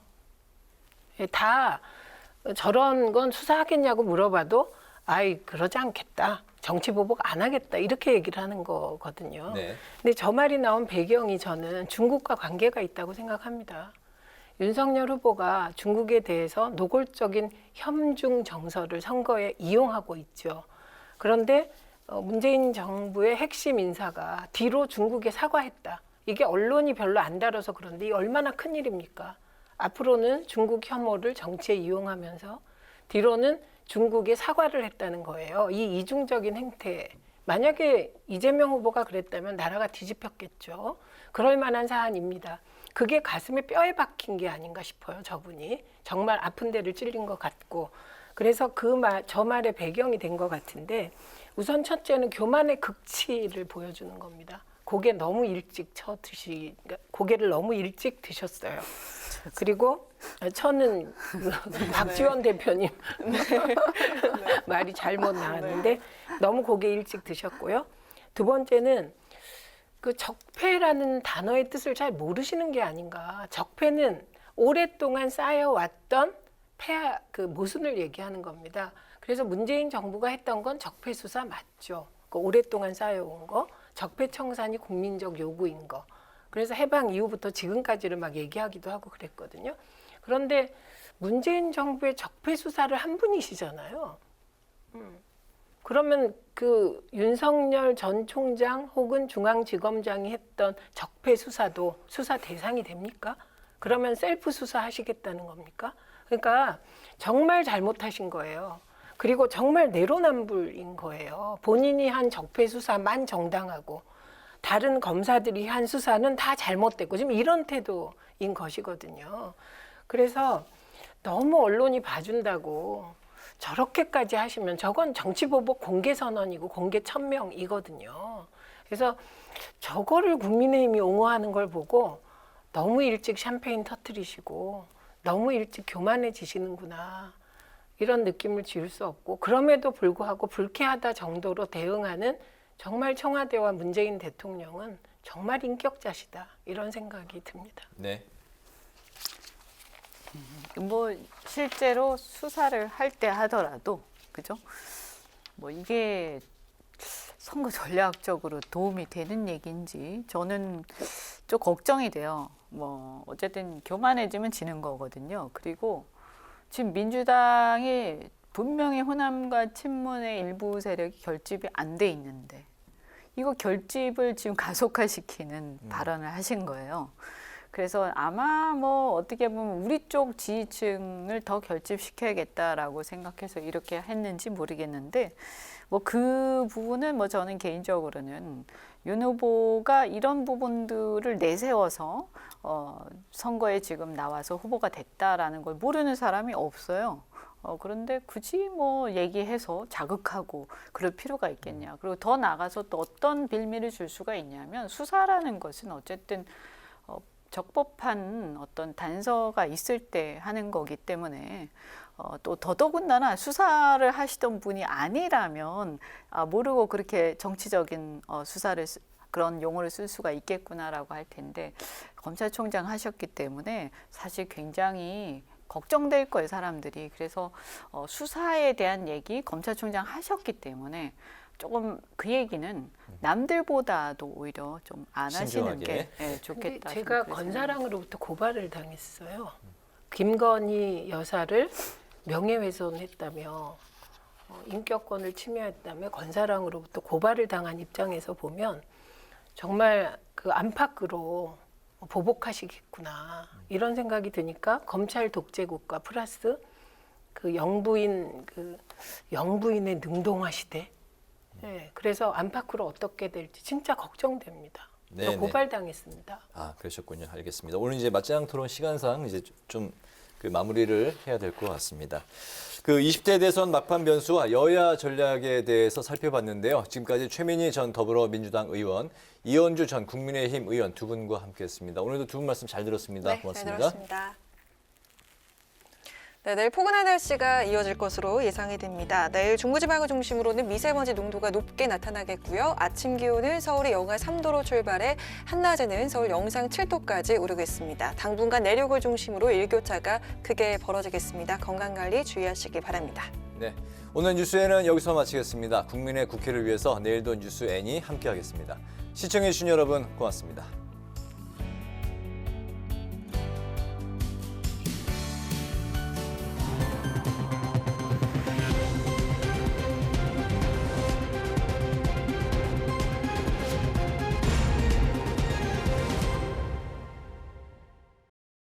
다 저런 건 수사하겠냐고 물어봐도 아이 그러지 않겠다. 정치 보복 안 하겠다. 이렇게 얘기를 하는 거거든요. 네. 근데 저 말이 나온 배경이 저는 중국과 관계가 있다고 생각합니다. 윤석열 후보가 중국에 대해서 노골적인 협중 정서를 선거에 이용하고 있죠. 그런데 문재인 정부의 핵심 인사가 뒤로 중국에 사과했다. 이게 언론이 별로 안 다뤄서 그런데 이게 얼마나 큰일입니까? 앞으로는 중국 혐오를 정치에 이용하면서 뒤로는 중국에 사과를 했다는 거예요. 이 이중적인 행태. 만약에 이재명 후보가 그랬다면 나라가 뒤집혔겠죠. 그럴 만한 사안입니다. 그게 가슴에 뼈에 박힌 게 아닌가 싶어요. 저분이. 정말 아픈 데를 찔린 것 같고. 그래서 저 말의 배경이 된 것 같은데 우선 첫째는 교만의 극치를 보여주는 겁니다. 고개를 너무 일찍 드셨어요. 그리고 저는 박지원 대표님 말이 잘못 나왔는데 너무 고개 일찍 드셨고요. 두 번째는 그 적폐라는 단어의 뜻을 잘 모르시는 게 아닌가. 적폐는 오랫동안 쌓여왔던 그 모순을 얘기하는 겁니다. 그래서 문재인 정부가 했던 건 적폐 수사 맞죠. 그 오랫동안 쌓여온 거, 적폐 청산이 국민적 요구인 거. 그래서 해방 이후부터 지금까지를 막 얘기하기도 하고 그랬거든요. 그런데 문재인 정부의 적폐 수사를 한 분이시잖아요. 그러면 그 윤석열 전 총장 혹은 중앙지검장이 했던 적폐 수사도 수사 대상이 됩니까? 그러면 셀프 수사 하시겠다는 겁니까? 그러니까 정말 잘못하신 거예요. 그리고 정말 내로남불인 거예요. 본인이 한 적폐 수사만 정당하고 다른 검사들이 한 수사는 다 잘못됐고 지금 이런 태도인 것이거든요. 그래서 너무 언론이 봐준다고 저렇게까지 하시면 저건 정치보복 공개선언이고 공개천명이거든요. 그래서 저거를 국민의힘이 옹호하는 걸 보고 너무 일찍 샴페인 터뜨리시고 너무 일찍 교만해지시는구나. 이런 느낌을 지울 수 없고 그럼에도 불구하고 불쾌하다 정도로 대응하는 정말 청와대와 문재인 대통령은 정말 인격자시다. 이런 생각이 듭니다. 네. 뭐 실제로 수사를 할 때 하더라도 그죠? 뭐 이게 선거 전략적으로 도움이 되는 얘기인지 저는 좀 걱정이 돼요. 뭐 어쨌든 교만해지면 지는 거거든요. 그리고 지금 민주당이 분명히 호남과 친문의 일부 세력이 결집이 안 돼 있는데 이거 결집을 지금 가속화시키는 발언을 하신 거예요. 그래서 아마 뭐 어떻게 보면 우리 쪽 지지층을 더 결집시켜야겠다라고 생각해서 이렇게 했는지 모르겠는데 뭐 그 부분은 뭐 저는 개인적으로는 윤 후보가 이런 부분들을 내세워서 선거에 지금 나와서 후보가 됐다라는 걸 모르는 사람이 없어요. 그런데 굳이 뭐 얘기해서 자극하고 그럴 필요가 있겠냐. 그리고 더 나아가서 또 어떤 빌미를 줄 수가 있냐면 수사라는 것은 어쨌든 적법한 어떤 단서가 있을 때 하는 거기 때문에 또 더더군다나 수사를 하시던 분이 아니라면 모르고 그렇게 정치적인 수사를 그런 용어를 쓸 수가 있겠구나라고 할 텐데 검찰총장 하셨기 때문에 사실 굉장히 걱정될 거예요, 사람들이. 그래서 수사에 대한 얘기 검찰총장 하셨기 때문에 조금 그 얘기는 남들보다도 오히려 좀 안 하시는 게 좋겠다. 제가 건사랑으로부터 고발을 당했어요. 김건희 여사를 명예훼손했다며 인격권을 침해했다며 건사랑으로부터 고발을 당한 입장에서 보면 정말 그 안팎으로 보복하시겠구나 이런 생각이 드니까 검찰 독재국가 플러스 그 영부인의 능동화 시대. 네, 그래서 안팎으로 어떻게 될지 진짜 걱정됩니다. 네, 고발당했습니다. 아, 그러셨군요. 알겠습니다. 오늘 이제 맞짱 토론 시간상 이제 좀 그 마무리를 해야 될 것 같습니다. 그 20대 대선 막판 변수와 여야 전략에 대해서 살펴봤는데요. 지금까지 최민희 전 더불어민주당 의원, 이현주 전 국민의힘 의원 두 분과 함께했습니다. 오늘도 두 분 말씀 잘 들었습니다. 네, 고맙습니다. 잘 들었습니다. 네, 내일 포근한 날씨가 이어질 것으로 예상이 됩니다. 내일 중부지방을 중심으로는 미세먼지 농도가 높게 나타나겠고요. 아침 기온은 서울이 영하 3도로 출발해 한낮에는 서울 영상 7도까지 오르겠습니다. 당분간 내륙을 중심으로 일교차가 크게 벌어지겠습니다. 건강관리 주의하시기 바랍니다. 네, 오늘 뉴스에는 여기서 마치겠습니다. 국민의 국회를 위해서 내일도 뉴스 N이 함께하겠습니다. 시청해주신 여러분 고맙습니다.